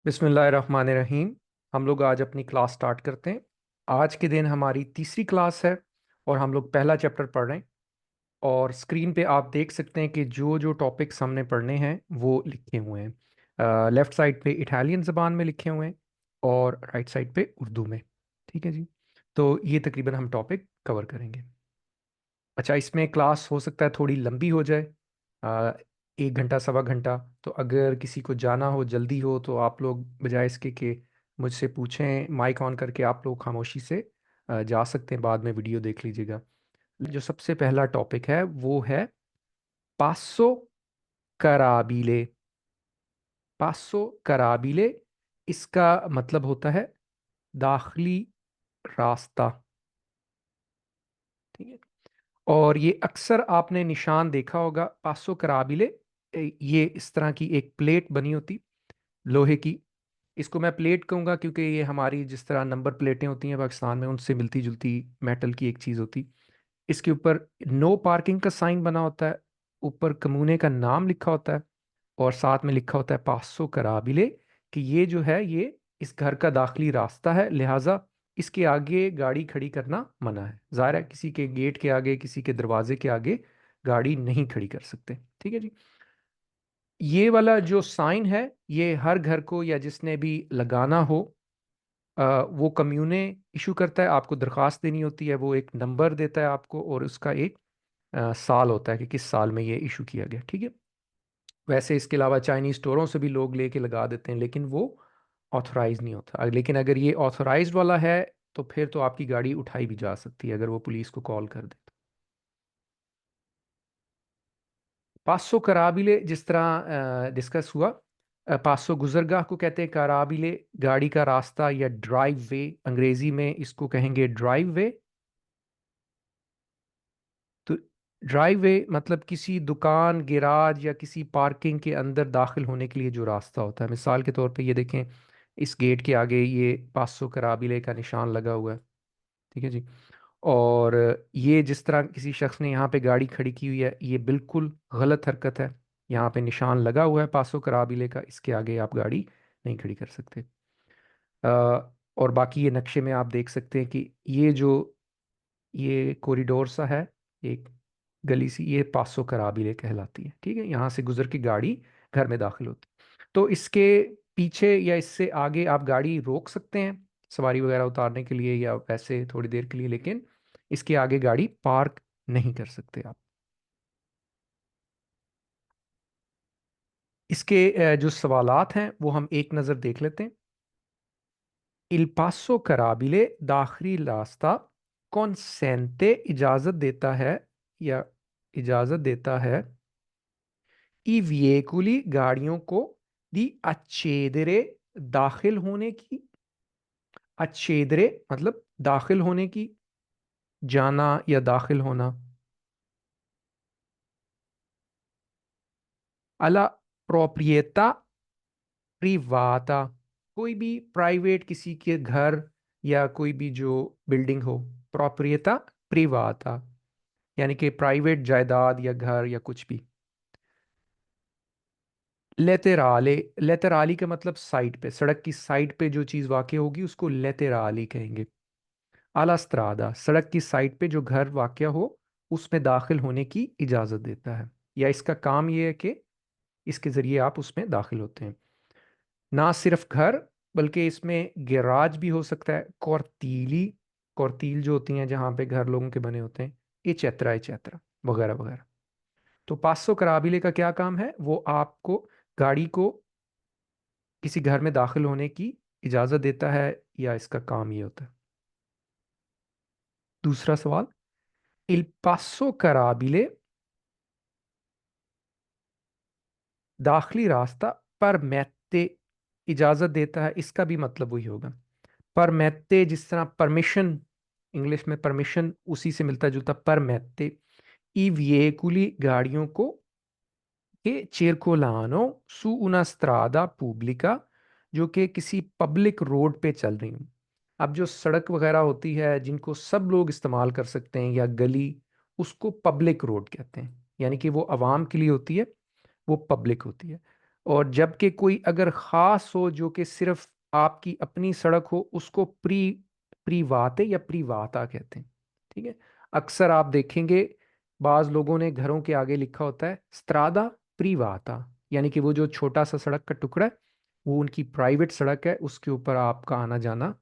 बिस्मिल्लाहिर्रहमानिर्रहीम। हम लोग आज अपनी क्लास स्टार्ट करते हैं। आज के दिन हमारी तीसरी क्लास है और हम लोग पहला चैप्टर पढ़ रहे हैं। और स्क्रीन पे आप देख सकते हैं कि जो जो टॉपिक्स हमने पढ़ने हैं वो लिखे हुए हैं। लेफ़्ट साइड पे इटालियन ज़बान में लिखे हुए हैं और राइट साइड पे उर्दू में। ठीक है जी। तो ये तकरीबन हम टॉपिक कवर करेंगे। अच्छा, इसमें क्लास हो सकता है थोड़ी लंबी हो जाए, आ, 1 घंटा सवा घंटा। तो अगर किसी को जाना हो, जल्दी हो, तो आप लोग बजाय इसके कि मुझसे पूछें, माइक ऑन करके आप लोग खामोशी से जा सकते हैं, बाद में वीडियो देख लीजिएगा। जो सबसे पहला टॉपिक है वो है पासो कराबीले। पासो कराबीले, इसका मतलब होता है दाखिली रास्ता। ठीक है। और ये अक्सर आपने निशान देखा होगा, पासो कराबिले। ये इस तरह की एक प्लेट बनी होती, लोहे की। इसको मैं प्लेट कहूँगा क्योंकि ये हमारी जिस तरह नंबर प्लेटें होती हैं पाकिस्तान में, उनसे मिलती जुलती मेटल की एक चीज़ होती। इसके ऊपर नो पार्किंग का साइन बना होता है, ऊपर कमूने का नाम लिखा होता है, और साथ में लिखा होता है पासो कराबिले, कि ये जो है ये इस घर का दाखिली रास्ता है, लिहाजा इसके आगे गाड़ी खड़ी करना मना है। ज़ाहिर है किसी के गेट के आगे, किसी के दरवाजे के आगे गाड़ी नहीं खड़ी कर सकते। ठीक है जी। ये वाला जो साइन है ये हर घर को या जिसने भी लगाना हो, वो कम्यूने इशू करता है। आपको दरख्वास्त देनी होती है, वो एक नंबर देता है आपको और उसका एक साल होता है कि किस साल में ये इशू किया गया। ठीक है। वैसे इसके अलावा चाइनीज स्टोरों से भी लोग लेके लगा देते हैं, लेकिन वो ऑथराइज नहीं होता। लेकिन अगर ये ऑथराइज्ड वाला है तो फिर तो आपकी गाड़ी उठाई भी जा सकती है अगर वो पुलिस को कॉल कर दे तो। पासो कराबिले जिस तरह डिस्कस हुआ, पासो गुजरगाह को कहते हैं कराबिले, गाड़ी का रास्ता या ड्राइव वे, अंग्रेजी में इसको कहेंगे ड्राइव वे। तो ड्राइव वे मतलब किसी दुकान, गैराज या किसी पार्किंग के अंदर दाखिल होने के लिए जो रास्ता होता है। मिसाल के तौर पे ये देखें, इस गेट के आगे ये पासो कराबिले का निशान लगा हुआ है। ठीक है जी। और ये जिस तरह किसी शख्स ने यहाँ पे गाड़ी खड़ी की हुई है, ये बिल्कुल गलत हरकत है। यहाँ पे निशान लगा हुआ है पासो कराबिले का, इसके आगे आप गाड़ी नहीं खड़ी कर सकते। अ, और बाकी ये नक्शे में आप देख सकते हैं कि ये जो ये कॉरिडोर सा है, एक गली सी, ये पासो कराबिले कहलाती है। ठीक है। यहाँ से गुजर के गाड़ी घर में दाखिल होती है। तो इसके पीछे या इससे आगे आप गाड़ी रोक सकते हैं सवारी वगैरह उतारने के लिए या वैसे थोड़ी देर के लिए, लेकिन इसके आगे गाड़ी पार्क नहीं कर सकते आप। इसके जो सवालात हैं वो हम एक नज़र देख लेते हैं। इल पासो कराबिले दाखिली रास्ता कौन सेंते इजाज़त देता है या इजाज़त देता है ई वेहिकुली गाड़ियों को दी अच्छेदरे दाखिल होने की। अच्छेदरे मतलब दाखिल होने की, जाना या दाखिल होना। अला प्रोप्रिएता प्रिवाता, कोई भी प्राइवेट किसी के घर या कोई भी जो बिल्डिंग हो, प्रोप्रिएता प्रिवाता यानी कि प्राइवेट जायदाद या घर या कुछ भी। लेतेराले, लेतेराली का मतलब साइड पे, सड़क की साइड पे जो चीज़ वाक़ होगी उसको लेतेराली कहेंगे। आला स्त्रादा, सड़क की साइड पे जो घर वाक़या हो उसमें दाखिल होने की इजाज़त देता है, या इसका काम ये है कि इसके ज़रिए आप उसमें दाखिल होते हैं। ना सिर्फ घर, बल्कि इसमें गैराज भी हो सकता है, कौरतीली, कौरतील जो होती हैं जहाँ पे घर लोगों के बने होते हैं, एचेत्रा एचेत्रा वगैरह वगैरह। तो पासो कराबिले का क्या काम है, वो आपको गाड़ी को किसी घर में दाखिल होने की इजाज़त देता है, या इसका काम ये होता है। दूसरा सवाल, इल पासो कराबिले दाखिली रास्ता पर मैत्ते इजाज़त देता है, इसका भी मतलब वही होगा। पर मैत्ते जिस तरह परमिशन, इंग्लिश में परमिशन उसी से मिलता जुलता पर मैत्ते ई वेहिकुली गाड़ियों को che circolano su una strada pubblica, जो कि किसी पब्लिक रोड पे चल रही हूँ। अब जो सड़क वगैरह होती है जिनको सब लोग इस्तेमाल कर सकते हैं या गली, उसको पब्लिक रोड कहते हैं, यानी कि वो आवाम के लिए होती है, वो पब्लिक होती है। और जबकि कोई अगर ख़ास हो जो कि सिर्फ आपकी अपनी सड़क हो, उसको प्रीवाते या प्रीवाता कहते हैं। ठीक है। अक्सर आप देखेंगे बाज़ लोगों ने घरों के आगे लिखा होता है स्त्रादा प्रीवाता, यानी कि वो जो छोटा सा सड़क का टुकड़ा है वो उनकी प्राइवेट सड़क है, उसके ऊपर आपका आना जाना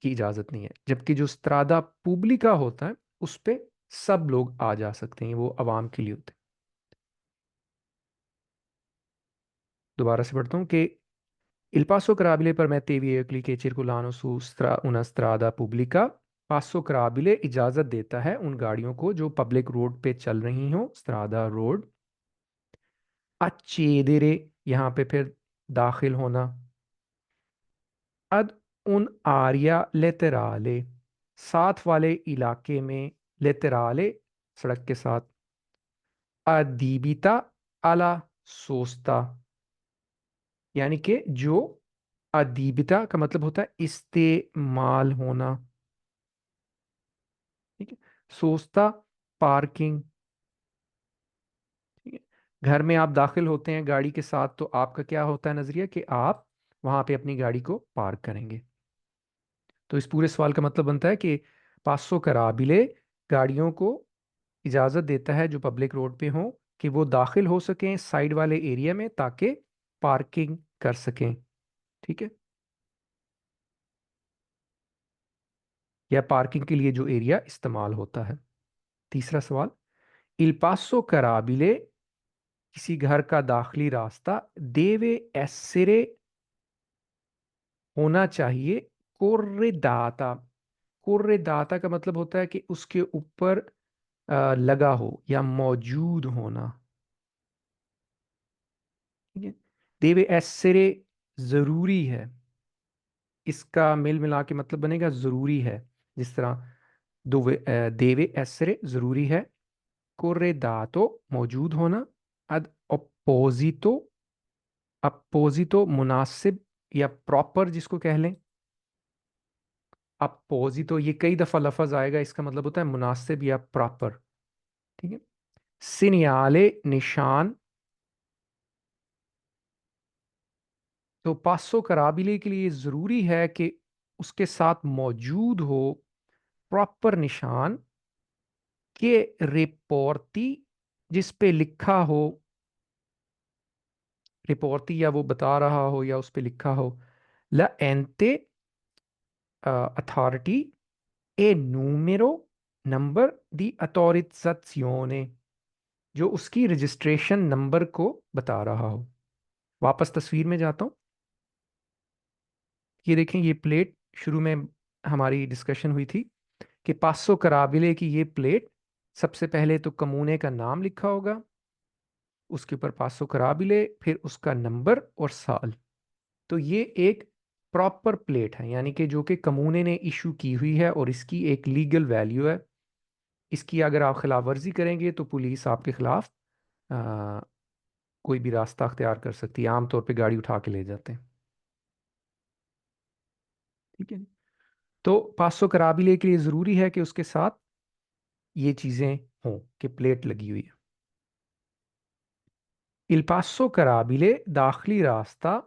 की इजाज़त नहीं है। जबकि जो स्त्रादा पुब्लिका होता है उस पे सब लोग आ जा सकते हैं, वो आवाम के लिए होते हैं। दोबारा से पढ़ता हूँ कि Il passo carabile permette ai veicoli che circolano su una strada pubblica। पासो कराबिले इजाज़त देता है उन गाड़ियों को जो पब्लिक रोड पे चल रही हों, स्त्रादा रोड। accedere, यहाँ पे फिर दाखिल होना। ad un area laterale, साथ वाले इलाके में, लेतराले सड़क के साथ। adibita alla sosta, यानी कि जो अदीबिता का मतलब होता है इस्तेमाल होना। ठीक है। सोचता पार्किंग। ठीक है। घर में आप दाखिल होते हैं गाड़ी के साथ तो आपका क्या होता है नजरिया कि आप वहां पे अपनी गाड़ी को पार्क करेंगे। तो इस पूरे सवाल का मतलब बनता है कि पासो कराबिले गाड़ियों को इजाजत देता है जो पब्लिक रोड पे हों कि वो दाखिल हो सकें साइड वाले एरिया में ताकि पार्किंग कर सकें। ठीक है। या पार्किंग के लिए जो एरिया इस्तेमाल होता है। तीसरा सवाल, इल पासो कराबिले किसी घर का दाखिली रास्ता देवे एसेरे होना चाहिए कोर्रेदाता। कोर्रेदाता का मतलब होता है कि उसके ऊपर लगा हो या मौजूद होना। ठीक है। देवे एसेरे जरूरी है, इसका मिल मिला के मतलब बनेगा जरूरी है। जिस तरह देवे एसेरे जरूरी है, कोर्रेदातो मौजूद होना, अद अपोजितो, अपोजितो मुनासिब या प्रॉपर जिसको कह लें। अपोजितो ये कई दफा लफज आएगा, इसका मतलब होता है मुनासिब या प्रॉपर। ठीक है। सिनियाले निशान। तो पासो कराबिले के लिए जरूरी है कि उसके साथ मौजूद हो प्रॉपर निशान के रिपोर्टी, जिस पे लिखा हो, रिपोर्टी या वो बता रहा हो या उस पे लिखा हो ला एंते अथॉरिटी ए नूमेरो नंबर दी अटोरिज़ाzione, जो उसकी रजिस्ट्रेशन नंबर को बता रहा हो। वापस तस्वीर में जाता हूँ। ये देखें, ये प्लेट शुरू में हमारी डिस्कशन हुई थी कि पासो कराबिले की ये प्लेट, सबसे पहले तो कमूने का नाम लिखा होगा, उसके ऊपर पासो कराबिले, फिर उसका नंबर और साल। तो ये एक प्रॉपर प्लेट है, यानी कि जो कि कमूने ने इशू की हुई है और इसकी एक लीगल वैल्यू है। इसकी अगर आप खिलाफ वर्जी करेंगे तो पुलिस आपके खिलाफ आ, कोई भी रास्ता अख्तियार कर सकती है, आमतौर पे गाड़ी उठा के ले जाते हैं। ठीक है। तो पासो कराबिले के लिए ज़रूरी है कि उसके साथ ये चीज़ें हों कि प्लेट लगी हुई है। इल पासो कराबिले दाखिली रास्ता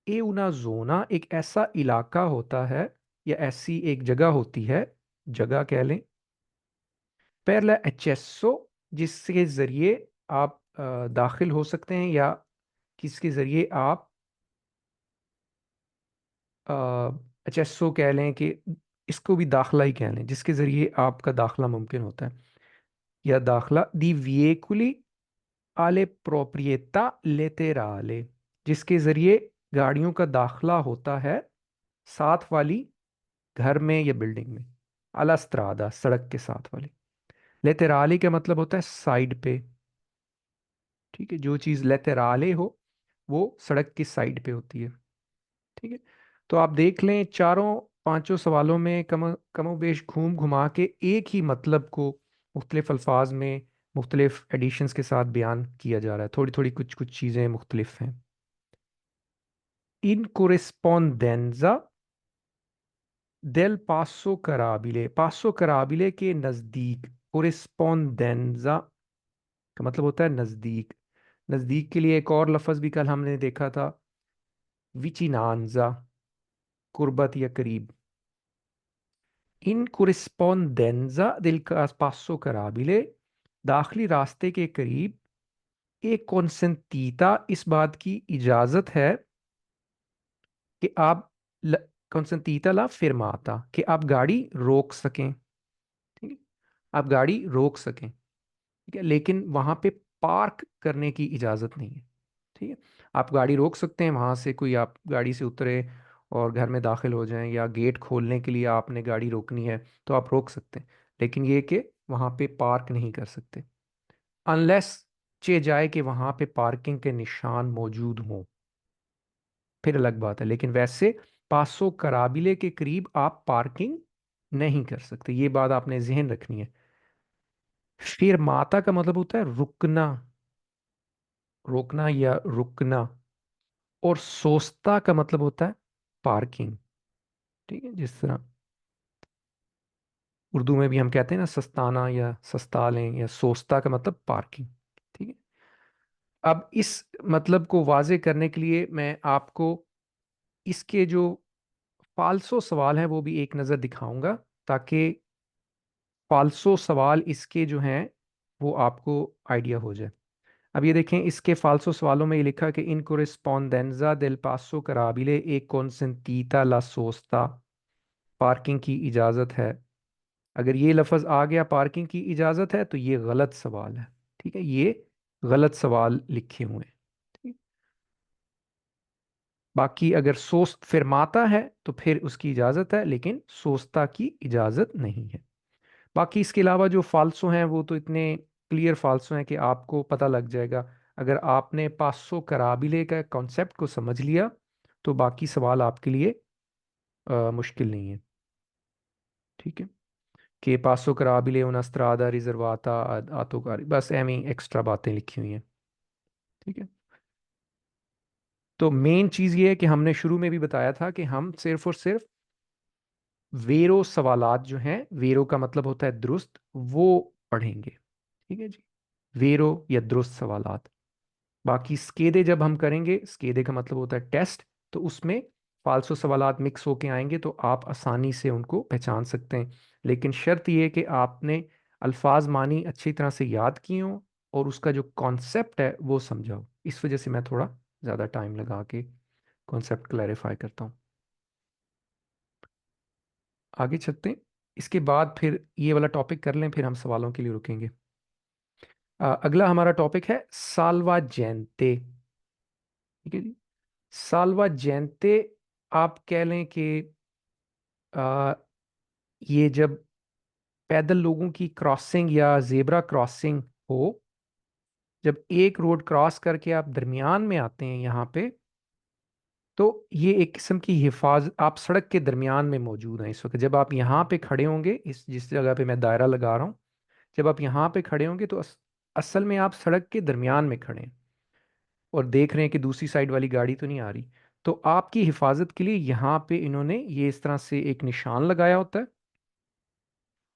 ए उना जोना एक ऐसा इलाका होता है या ऐसी एक जगह होती है, जगह कह लें, पहला एचेसो जिसके ज़रिए आप दाखिल हो सकते हैं या किसके ज़रिए आप एचएसओ कह लें कि इसको भी दाखला ही कह लें, जिसके ज़रिए आपका दाखला मुमकिन होता है। या दाखला दी विएकुली आले प्रोप्रिएटा लेतेराले, जिसके ज़रिए गाड़ियों का दाखला होता है साथ वाली घर में या बिल्डिंग में। अला स्त्रादा सड़क के साथ वाली। लेतेराले का मतलब होता है साइड पे। ठीक है। जो चीज़ लेतेराले हो वो सड़क की साइड पे होती है। ठीक है। तो आप देख लें चारों पांचों सवालों में कमोबेश घूम घुमा के एक ही मतलब को मुख्तलिफ अल्फाज में मुख्तलिफ एडिशंस के साथ बयान किया जा रहा है, थोड़ी थोड़ी कुछ कुछ चीज़ें मुख्तलिफ हैं। इन कोरेस्पोंडेंजा पासो कराबिले के नज़दीक, कोरेस्पोंडेंजा का मतलब होता है नज़दीक। नज़दीक के लिए एक और लफ्ज़ भी कल हमने देखा था, विचिनांजा, कुर्बत या करीब। इन corrispondenza del passo carabile, दाखिली रास्ते के करीब, एक कॉन्सेंटीता, इस बात की इजाज़त है कि आप, कॉन्सेंटीता ला फिरमाता, कि आप गाड़ी रोक सकें। ठीक है, आप गाड़ी रोक सकें, ठीक है, लेकिन वहाँ पे पार्क करने की इजाज़त नहीं है। ठीक है, आप गाड़ी रोक सकते हैं, वहाँ से कोई आप गाड़ी से उतरे और घर में दाखिल हो जाएं, या गेट खोलने के लिए आपने गाड़ी रोकनी है तो आप रोक सकते हैं, लेकिन ये कि वहाँ पे पार्क नहीं कर सकते, अनलेस चे जाए कि वहाँ पे पार्किंग के निशान मौजूद हों, फिर अलग बात है। लेकिन वैसे पासो कराबिले के करीब आप पार्किंग नहीं कर सकते, ये बात आपने जहन रखनी है। फिर माता का मतलब होता है रुकना, रोकना या रुकना। और सोस्ता का मतलब होता है पार्किंग। ठीक है, जिस तरह उर्दू में भी हम कहते हैं ना, सस्ताना या सस्ता लें, या सोस्ता का मतलब पार्किंग। ठीक है, अब इस मतलब को वाजे करने के लिए मैं आपको इसके जो फालसो सवाल हैं वो भी एक नज़र दिखाऊंगा, ताकि फालसो सवाल इसके जो हैं वो आपको आइडिया हो जाए। अब ये देखें, इसके फालसो सवालों में ये लिखा कि इन कोरिस्पोंडेंजा देल पासो कराबिले एक कॉन्सेंटीता ला सोस्ता, पार्किंग की इजाज़त है। अगर ये लफ्ज़ आ गया पार्किंग की इजाज़त है तो ये गलत सवाल है। ठीक है, ये गलत सवाल लिखे हुए हैं। ठीक। बाकी अगर सोच फिरमाता है तो फिर उसकी इजाज़त है, लेकिन सोचता की इजाज़त नहीं है। बाकी इसके अलावा जो फालसो हैं वो तो इतने क्लियर फालसो हैं कि आपको पता लग जाएगा। अगर आपने पासो कराबिले का कॉन्सेप्ट को समझ लिया तो बाकी सवाल आपके लिए मुश्किल नहीं है। ठीक है, कि पासो कराबिले una strada riservata ad autoकारी, बस एमी एक्स्ट्रा बातें लिखी हुई हैं। ठीक है, तो मेन चीज़ ये है कि हमने शुरू में भी बताया था कि हम सिर्फ और सिर्फ वेरो सवालात जो हैं, वेरो का मतलब होता है दुरुस्त, वो पढ़ेंगे। ठीक है जी, वेरो या दुरुस्त सवालात। बाकी स्केदे जब हम करेंगे, स्केदे का मतलब होता है टेस्ट, तो उसमें फालसो सवालात मिक्स होके आएंगे तो आप आसानी से उनको पहचान सकते हैं। लेकिन शर्त यह है कि आपने अल्फाज मानी अच्छी तरह से याद किए हों और उसका जो कॉन्सेप्ट है वो समझाओ। इस वजह से मैं थोड़ा ज़्यादा टाइम लगा के कॉन्सेप्ट क्लैरिफाई करता हूँ। आगे चलते हैं, इसके बाद फिर ये वाला टॉपिक कर लें, फिर हम सवालों के लिए रुकेंगे। अगला हमारा टॉपिक है साल्वा जयंते। ठीक है जी, साल्वा जयंते, आप कह लें कि आ, ये जब पैदल लोगों की क्रॉसिंग या जेब्रा क्रॉसिंग हो, जब एक रोड क्रॉस करके आप दरमियान में आते हैं यहाँ पे, तो ये एक किस्म की हिफाजत, आप सड़क के दरमियान में मौजूद हैं इस वक्त। जब आप यहाँ पे खड़े होंगे, इस जिस जगह पे मैं दायरा लगा रहा हूँ, जब आप यहाँ पे खड़े होंगे तो असल में आप सड़क के दरमियान में खड़े हैं और देख रहे हैं कि दूसरी साइड वाली गाड़ी तो नहीं आ रही। तो आपकी हिफाजत के लिए यहाँ पे इन्होंने ये इस तरह से एक निशान लगाया होता है,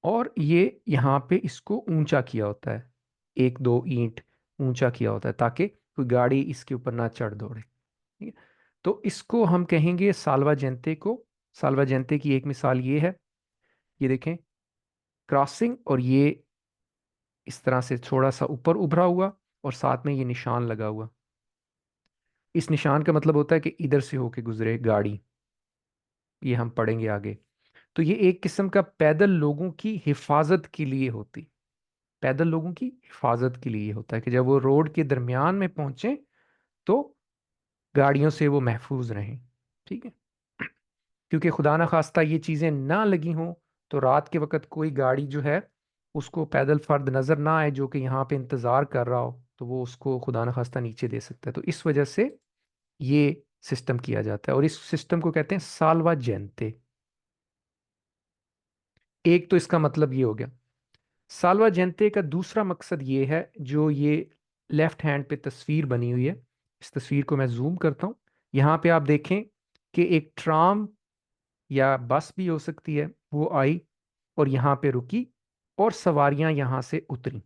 और ये यहाँ पे इसको ऊंचा किया होता है, एक दो ईंट ऊंचा किया होता है, ताकि कोई गाड़ी इसके ऊपर ना चढ़ दौड़े। ठीक है, तो इसको हम कहेंगे साल्वा जयंते को। साल्वा जयंते की एक मिसाल ये है, ये देखें, क्रॉसिंग, और ये इस तरह से थोड़ा सा ऊपर उभरा हुआ और साथ में ये निशान लगा हुआ। इस निशान का मतलब होता है कि इधर से होके गुजरे गाड़ी, ये हम पढ़ेंगे आगे। तो ये एक किस्म का पैदल लोगों की हिफाजत के लिए होती, पैदल लोगों की हिफाजत के लिए होता है कि जब वो रोड के दरमियान में पहुंचे तो गाड़ियों से वो महफूज रहें। ठीक है, क्योंकि खुदा ना खास्ता ये चीज़ें ना लगी हों तो रात के वक्त कोई गाड़ी जो है, उसको पैदल फर्द नज़र ना आए जो कि यहाँ पे इंतज़ार कर रहा हो, तो वो उसको खुदा ना खास्ता नीचे दे सकता है। तो इस वजह से ये सिस्टम किया जाता है, और इस सिस्टम को कहते हैं साल्वा जयंते। एक तो इसका मतलब ये हो गया। साल्वा जयंते का दूसरा मकसद ये है, जो ये लेफ्ट हैंड पे तस्वीर बनी हुई है, इस तस्वीर को मैं जूम करता हूँ। यहाँ पे आप देखें कि एक ट्राम या बस भी हो सकती है, वो आई और यहाँ पे रुकी और सवारियां यहाँ से उतरी।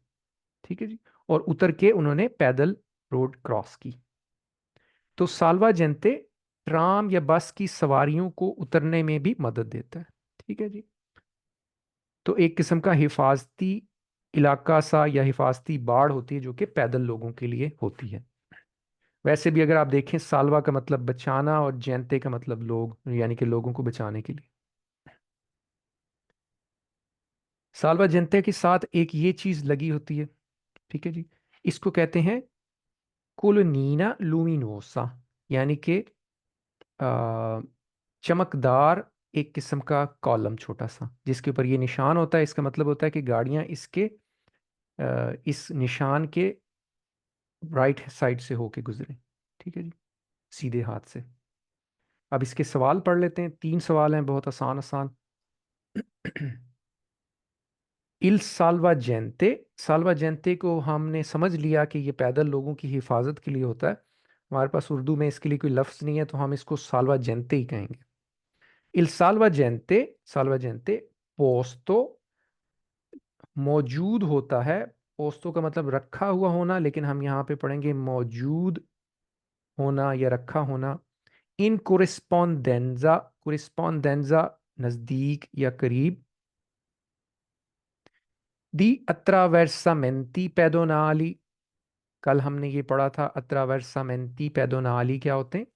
ठीक है जी, और उतर के उन्होंने पैदल रोड क्रॉस की। तो साल्वाजेंते ट्राम या बस की सवारियों को उतरने में भी मदद देता है। ठीक है जी। तो एक किस्म का हिफाजती इलाका सा या हिफाजती बाड़ होती है जो कि पैदल लोगों के लिए होती है। वैसे भी अगर आप देखें, साल्वा का मतलब बचाना और जैंते का मतलब लोग, यानी कि लोगों को बचाने के लिए। साल्वा जैंते के साथ एक ये चीज लगी होती है। ठीक है जी। इसको कहते हैं कोलोनीना लूमिनोसा, यानी कि आ, चमकदार एक किस्म का कॉलम छोटा सा जिसके ऊपर ये निशान होता है। इसका मतलब होता है कि गाड़ियां इसके इस निशान के राइट साइड से होके गुजरे। ठीक है जी, सीधे हाथ से। अब इसके सवाल पढ़ लेते हैं। 3 सवाल हैं, बहुत आसान आसान। इल साल्वा जेंते को हमने समझ लिया कि ये पैदल लोगों की हिफाजत के लिए होता है। हमारे पास उर्दू में इसके लिए कोई लफ्ज़ नहीं है, तो हम इसको साल्वा जेंते ही कहेंगे। इल साल्वा जेंते पोस्तो मौजूद होता है। पोस्तो का मतलब रखा हुआ होना, लेकिन हम यहाँ पे पढ़ेंगे मौजूद होना या रखा होना। इन कोरिस्पोंडेंजा नज़दीक या करीब। दी अत्रावेर्सामेंती पेडोनाली, कल हमने ये पढ़ा था। अत्रावेर्सामेंती पेडोनाली क्या होते हैं?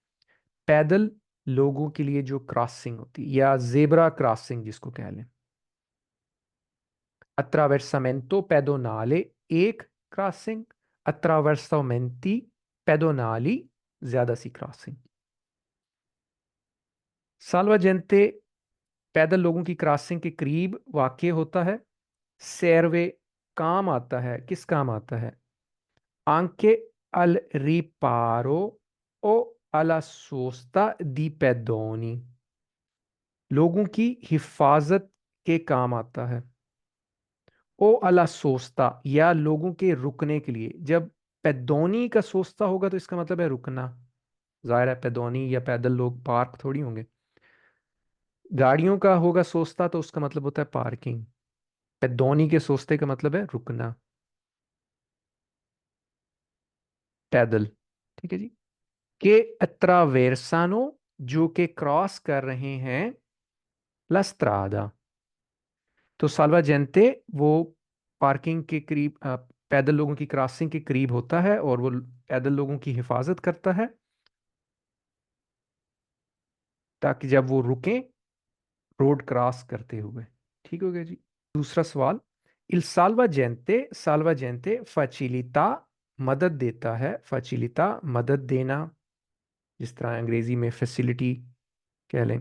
पैदल लोगों के लिए जो क्रॉसिंग होती है, या जेब्रा क्रॉसिंग जिसको कह लें। अत्रावेर्सामेंतो पेडोनाले एक क्रॉसिंग, अत्रावेर्सामेंती पेडोनाली ज्यादा सी क्रॉसिंग। साल्वाजेंते पैदल लोगों की क्रॉसिंग के करीब वाक़ होता है। सैरवे काम आता है, किस काम आता है? Anche al riparo o alla sosta di pedoni, लोगों की हिफाजत के काम आता है। ओ अला सोस्ता, या लोगों के रुकने के लिए। जब पैदोनी का सोस्ता होगा तो इसका मतलब है रुकना। जाहिर है पैदोनी या पैदल लोग पार्क थोड़ी होंगे। गाड़ियों का होगा सोस्ता तो उसका मतलब होता है पार्किंग। पैदोनी के सोस्ते का मतलब है रुकना, पैदल। ठीक है जी। के अत्रावेरसानो, जो के क्रॉस कर रहे हैं लस्त्रादा। तो साल्वा जेंते वो पार्किंग के करीब, पैदल लोगों की क्रॉसिंग के करीब होता है और वो पैदल लोगों की हिफाजत करता है ताकि जब वो रुकें रोड क्रॉस करते हुए। ठीक हो गया जी। दूसरा सवाल। इल साल्वा जेंते फचिलिता मदद देता है। फचिलिता मदद देना, जिस तरह अंग्रेजी में फैसिलिटी कह लें।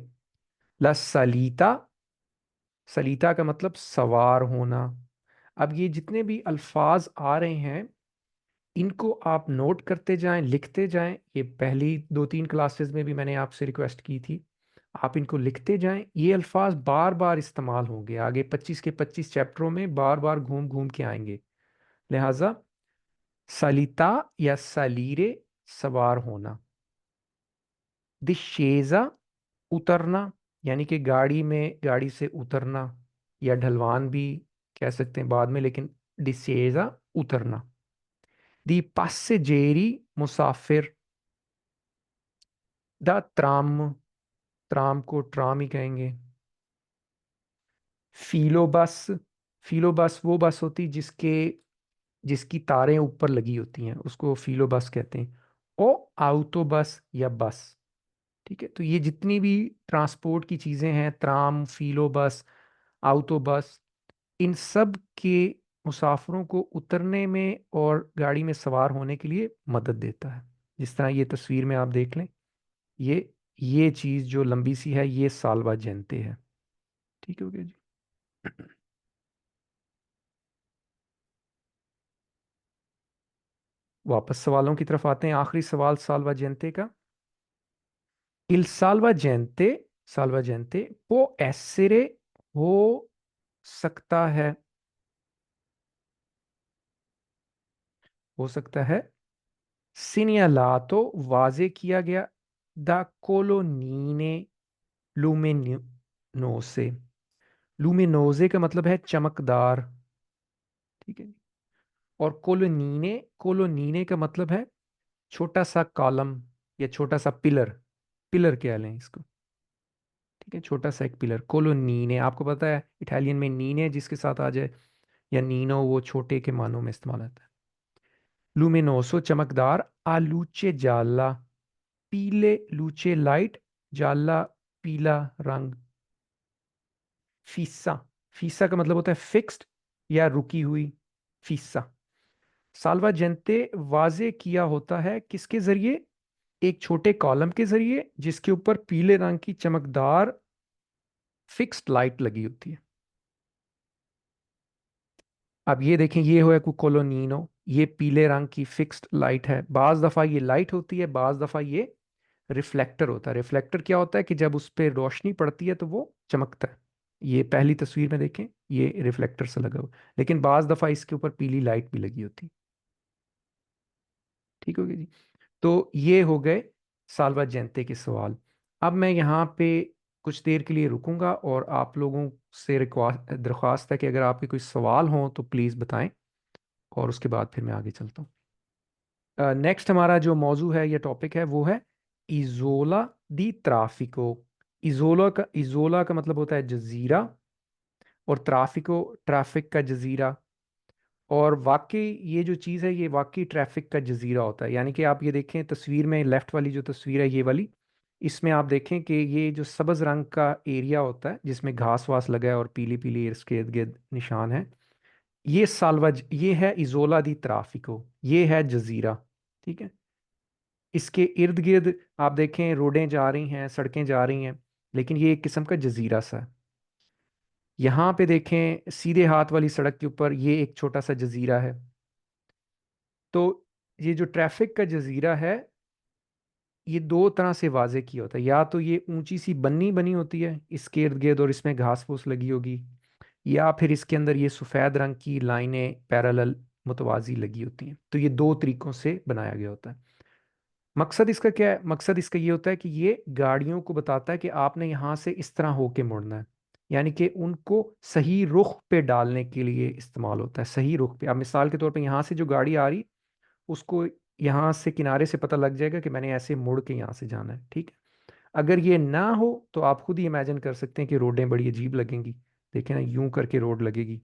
ला सलीता, सलीता का मतलब सवार होना। अब ये जितने भी अल्फाज आ रहे हैं इनको आप नोट करते जाएं, लिखते जाएं। ये पहली 2-3 क्लासेस में भी मैंने आपसे रिक्वेस्ट की थी, आप इनको लिखते जाएं। ये अल्फाज बार बार इस्तेमाल होंगे आगे 25 के 25 चैप्टरों में, बार बार घूम घूम के आएंगे। लिहाजा सलिता या सलीरे सवार होना। दिशेजा उतरना, यानी कि गाड़ी में गाड़ी से उतरना, या ढलवान भी कह सकते हैं बाद में, लेकिन डिसेजा उतरना। दी passeggeri Musafir. The tram, tram को ट्राम ही कहेंगे। फीलो बस, फीलो बस वो बस होती जिसके जिसकी तारें ऊपर लगी होती हैं उसको फीलो बस कहते हैं। ओ आउतो बस या बस। ठीक है। तो ये जितनी भी ट्रांसपोर्ट की चीज़ें हैं, ट्राम, फीलो बस, आउतो बस, इन सब के मुसाफिरों को उतरने में और गाड़ी में सवार होने के लिए मदद देता है। जिस तरह ये तस्वीर में आप देख लें, ये ये चीज़ जो लंबी सी है ये साल्वा जेंते है। ठीक हो गया जी। वापस सवालों की तरफ आते हैं। आखिरी सवाल साल्वा जेंते का। इल साल्वा जेंते पो एसेरे हो सकता है, हो सकता है सीनियलातो वाजे किया गया दा कोलोनीने लुमिनोसे। लुमिनोजे का मतलब है चमकदार। ठीक है। और कोलोनीने, कोलोनीने का मतलब है छोटा सा कॉलम या छोटा सा पिलर, पिलर कह लें इसको, ठीक है, छोटा सा एक पिलर, कोलोनीने, आपको पता है इटालियन में नीने जिसके साथ आ जाए या नीनो वो छोटे के मानों में इस्तेमाल होता है। लुमिनोसो चमकदार, आलूचे जाला, पीले लूचे लाइट, जाला पीला रंग। फीसा, फीसा का मतलब होता है फिक्स्ड या रुकी हुई, फीसा। साल्वा जेंते वाजे किया होता है किसके जरिए, एक छोटे कॉलम के जरिए जिसके ऊपर पीले रंग की चमकदार फिक्स्ड लाइट लगी होती है। अब ये देखें, ये हो कोलोनीनो, ये पीले रंग की फिक्स्ड लाइट है। बाज दफा ये लाइट होती है, बाज दफा ये रिफ्लेक्टर होता है। रिफ्लेक्टर क्या होता है कि जब उस पर रोशनी पड़ती है तो वो चमकता है। ये पहली तस्वीर में देखें, ये रिफ्लेक्टर से लगा हुआ, लेकिन बाज दफा इसके ऊपर पीली लाइट भी लगी होती। ठीक हो गया जी। तो ये हो गए साल्वा जयंते के सवाल। अब मैं यहाँ पे कुछ देर के लिए रुकूंगा और आप लोगों से दरख्वास्त है कि अगर आपके कोई सवाल हों तो प्लीज़ बताएं, और उसके बाद फिर मैं आगे चलता हूँ। नेक्स्ट हमारा जो मौजू है या टॉपिक है वो है इजोला दी ट्राफिको। इजोला का मतलब होता है जजीरा, और ट्राफिको ट्रैफिक का जजीरा। और वाकई ये जो चीज़ है ये वाकई ट्रैफिक का जजीरा होता है। यानी कि आप ये देखें तस्वीर में, लेफ्ट वाली जो तस्वीर है ये वाली, इसमें आप देखें कि ये जो सब्ज़ रंग का एरिया होता है जिसमें घास वास लगा है और पीली पीली इसके इर्द गिर्द निशान है, ये साल्वज, ये है इजोला दी ट्राफिको, ये है जजीरा। ठीक है, इसके इर्द गिर्द आप देखें रोडें जा रही हैं, सड़कें जा रही हैं, लेकिन ये एक किस्म का जजीरा सा है। यहाँ पे देखें सीधे हाथ वाली सड़क के ऊपर ये एक छोटा सा जजीरा है। तो ये जो ट्रैफिक का जजीरा है ये दो तरह से वाजे किया होता है। या तो ये ऊंची सी बन्नी बनी होती है इसके इर्द गिर्द और इसमें घास फूस लगी होगी, या फिर इसके अंदर ये सफ़ेद रंग की लाइनें पैरेलल मुतवाजी लगी होती हैं। तो ये दो तरीकों से बनाया गया होता है। मकसद इसका क्या है, मकसद इसका ये होता है कि ये गाड़ियों को बताता है कि आपने यहाँ से इस तरह होके मुड़ना है। यानी कि उनको सही रुख पे डालने के लिए इस्तेमाल होता है, सही रुख पे। अब मिसाल के तौर पे यहाँ से जो गाड़ी आ रही, उसको यहाँ से किनारे से पता लग जाएगा कि मैंने ऐसे मुड़ के यहाँ से जाना है। ठीक है, अगर ये ना हो तो आप खुद ही इमेजिन कर सकते हैं कि रोडें बड़ी अजीब लगेंगी। देखें ना, यूं करके रोड लगेगी,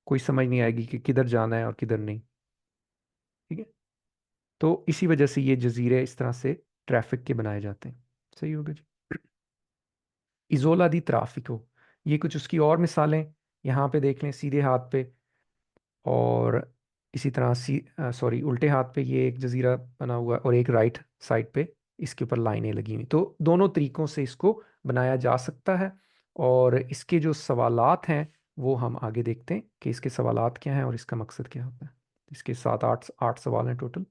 कोई समझ नहीं आएगी कि किधर जाना है और किधर नहीं। ठीक है, तो इसी वजह से ये जजीरे इस तरह से ट्रैफिक के बनाए जाते हैं। सही होगा जी। इजोला दी ट्राफिको, ये कुछ उसकी और मिसालें यहाँ पे देख लें, सीधे हाथ पे और इसी तरह सॉरी उल्टे हाथ पे ये एक जजीरा बना हुआ है और एक राइट साइड पे इसके ऊपर लाइनें लगी हुई। तो दोनों तरीकों से इसको बनाया जा सकता है। और इसके जो सवालात हैं वो हम आगे देखते हैं कि इसके सवालात क्या हैं और इसका मकसद क्या होता है। इसके सात आठ आठ सवाल हैं टोटल।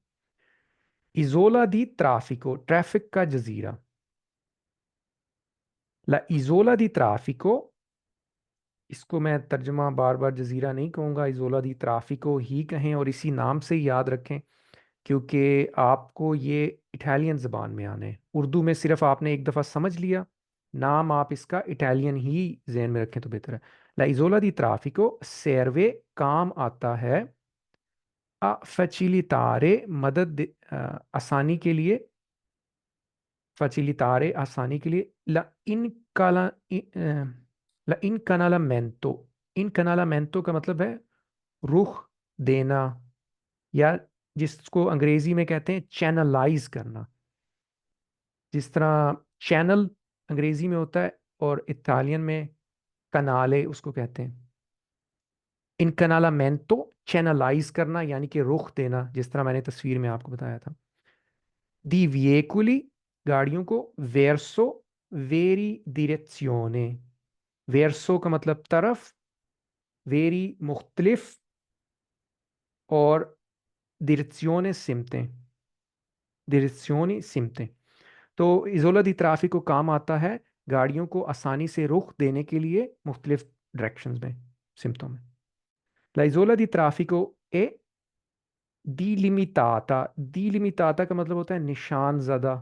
इजोला दी ट्राफिको, ट्रैफिक का जजीरा। ला इजोला दी ट्राफिको, इसको मैं तर्जमा बार बार जजीरा नहीं कहूँगा, इजोला दी ट्राफिको ही कहें और इसी नाम से ही याद रखें, क्योंकि आपको ये इटालियन ज़बान में आने, उर्दू में सिर्फ आपने एक दफ़ा समझ लिया, नाम आप इसका इटालियन ही जहन में रखें तो बेहतर है। ला इजोला दी ट्राफिको सर्वे काम आता है आ फैसिलितारे मदद आसानी के लिए, फैसिलितारे आसानी के लिए ला इन काला ला इन कनालामेंटो, इन कनालामेंटो का मतलब है रुख देना, या जिसको अंग्रेजी में कहते हैं चैनलाइज करना। जिस तरह चैनल अंग्रेजी में होता है और इटालियन में कनाले उसको कहते हैं। इन कनालामेंटो, चैनलाइज करना यानी कि रुख देना, जिस तरह मैंने तस्वीर में आपको बताया था। दी विएकुली, गाड़ियों को। वेरसो वेरी डिरेzione, वेरसो का मतलब तरफ, वेरी मुख्तलिफ, और डिरेzione सिमतें, डिरेzioni सिमतें। तो इजोला दी ट्राफिक को काम आता है गाड़ियों को आसानी से रुख देने के लिए मुख्तलिफ डायरेक्शंस में, सिमतों में। ला इजोला दी ट्राफिको ए डिलिमिटाता, डिलिमिटाता का मतलब होता है निशान ज़दा,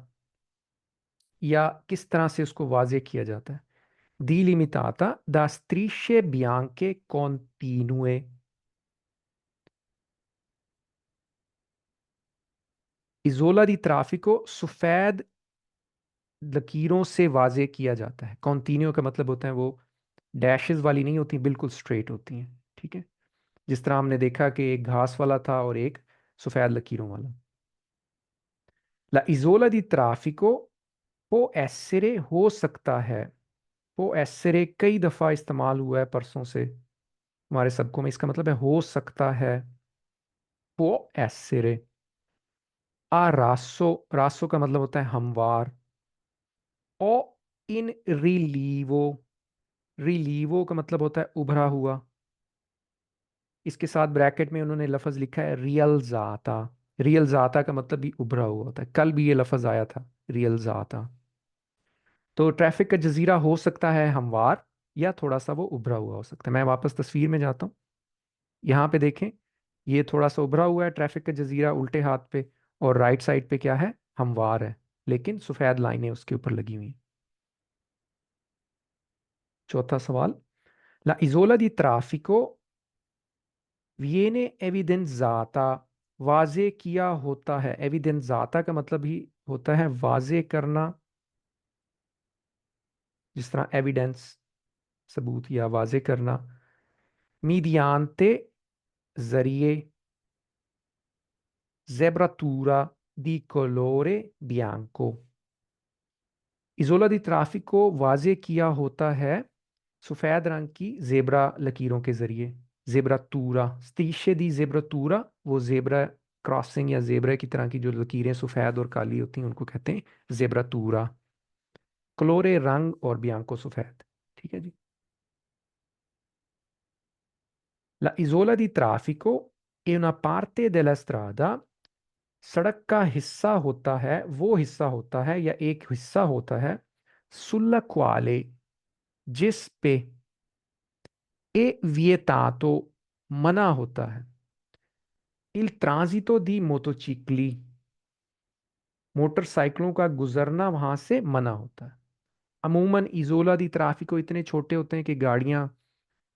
या किस तरह से उसको वाजे किया जाता है। डिलिमिटाता दा strisce bianche continue, इजोला दी ट्राफिको सफ़ेद लकीरों से वाजे किया जाता है। कॉन्टिन्यू का मतलब होता है वो डैशेस वाली नहीं होती, बिल्कुल स्ट्रेट होती हैं। ठीक है, जिस तरह हमने देखा कि एक घास वाला था और एक सफ़ेद लकीरों वाला। ला इजोला दी ट्राफिको वो एसरे हो सकता है। वो एसरे कई दफ़ा इस्तेमाल हुआ है परसों से हमारे सबको में। इसका मतलब है हो सकता है। वो एसरे आ रासो, रासो का मतलब होता है हमवार। ओ इन रिलीवो, रिलीवो का मतलब होता है उभरा हुआ। इसके साथ ब्रैकेट में उन्होंने लफज लिखा है रियल जाता। रियल जाता का मतलब भी उभरा हुआ होता है। कल भी ये लफज आया था, रियल जाता। तो ट्रैफिक का जजीरा हो सकता है हमवार या थोड़ा सा वो उभरा हुआ हो सकता है। मैं वापस तस्वीर में जाता हूँ। यहाँ पे देखें, ये थोड़ा सा उभरा हुआ है ट्रैफिक का जजीरा उल्टे हाथ पे, और राइट साइड पे क्या है, हमवार है, लेकिन सफ़ेद लाइनें उसके ऊपर लगी हुई हैं। चौथा सवाल, ला इजोला दी ट्राफिको वियेने एविडेंजाता, वाजे किया होता है। एविडेंजाता का मतलब ही होता है वाजे करना, जिस तरह एविडेंस सबूत या वाजे करना। मीडियांते जरिए जेब्रातूरा दी colore bianco। इजोला दी ट्राफिक को वाजे किया होता है सफ़ेद रंग की जेब्रा लकीरों के जरिए। जेब्रातूरा स्टीशे दी जेब्रातूरा, वो जेब्रा क्रॉसिंग या जेब्रा की तरह की जो लकीरें सफ़ेद और काली होती हैं उनको कहते हैं जेब्रातूरा। क्लोरे रंग और बियांको सफ़ेद। ठीक है जी। La isola di traffico è una parte della strada, सड़क का हिस्सा होता है, वो हिस्सा होता है या एक हिस्सा होता है sulla quale, जिस पे è vietato, मना होता है il transito di motocicli, मोटरसाइकिलों का गुजरना वहां से मना होता है। अमूमन इजोला दी ट्राफिको इतने छोटे होते हैं कि गाड़ियां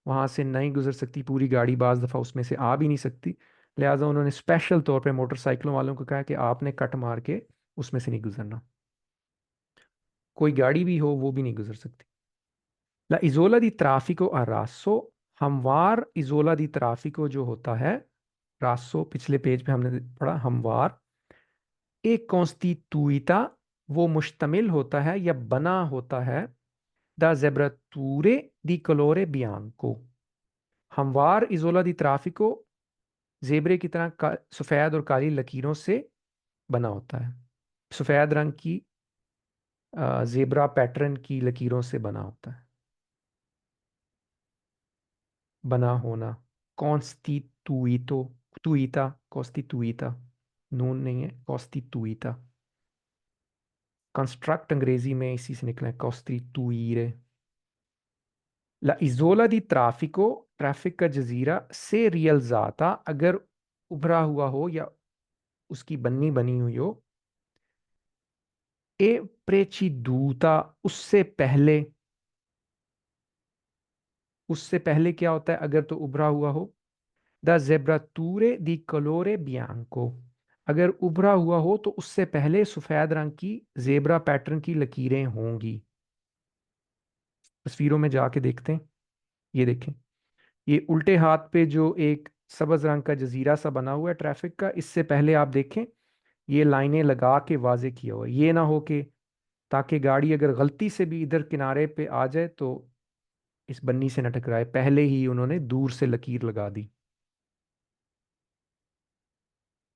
वहां से नहीं गुजर सकती, पूरी गाड़ी बाज दफ़ा उसमें से आ भी नहीं सकती। लिहाजा उन्होंने स्पेशल तौर पे मोटरसाइकिलों वालों को कहा कि आपने कट मार के उसमें से नहीं गुजरना, कोई गाड़ी भी हो वो भी नहीं गुजर सकती। ला इजोला दी ट्राफिको आ रासो, हमवार इजोला दी ट्राफिको जो होता है, रासो पिछले पेज पे हमने पढ़ा हमवार। एक कॉन्स्टिट्यूइता, वो मुश्तमिल होता है या बना होता है द जेब्रातूरे दी कलोरे बियांको। हमवार इजोला दी ट्राफिको जेबरे की तरह सफ़ेद और काली लकीरों से बना होता है। सफ़ेद रंग की जेब्रा पैटर्न की लकीरों से बना होता है। बना होना, कॉन्स्टिट्यूइतो, तुइता, कॉन्स्टिट्यूइता, नून नहीं है, कॉन्स्टिट्यूइता। कंस्ट्रक्ट अंग्रेजी में इसी से निकला है, कॉन्स्टिट्यूइरे। ला इजोला दी ट्राफिको, ट्रैफिक का जजीरा से रियल जाता, अगर उभरा हुआ हो या उसकी बन्नी बनी हुई हो, ए प्रेचिदूता, उससे पहले। उससे पहले क्या होता है अगर तो उभरा हुआ हो, द जेब्रातूरे दी कलोरे बियांको, अगर उभरा हुआ हो तो उससे पहले सफेद रंग की जेब्रा पैटर्न की लकीरें होंगी। तस्वीरों में जाके देखते हैं। ये देखें, ये उल्टे हाथ पे जो एक सब्ज रंग का जजीरा सा बना हुआ है ट्रैफिक का, इससे पहले आप देखें ये लाइनें लगा के वाजे किया हुआ है। ये ना हो कि ताकि गाड़ी अगर गलती से भी इधर किनारे पे आ जाए तो इस बन्नी से न टकराए, पहले ही उन्होंने दूर से लकीर लगा दी।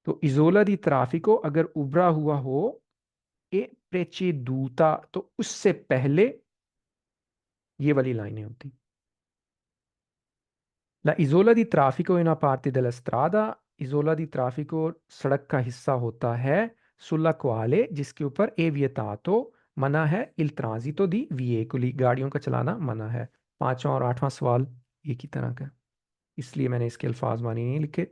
तो इजोला दी ट्राफिको अगर उभरा हुआ हो, ए प्रेचेदूता, तो उससे पहले ये वाली लाइनें होती। ला इजोला दी ट्राफिको इन पार्टी della strada, इजोला दी ट्राफिको सड़क का हिस्सा होता है सुlla quale, जिसके ऊपर ए विएतातो, मना है इल ट्रांजितो दी विएकुली, गाड़ियों का चलाना मना है। पांचवा और आठवां सवाल एक ही तरह का, इसलिए मैंने इसके अल्फाज मानी नहीं लिखे।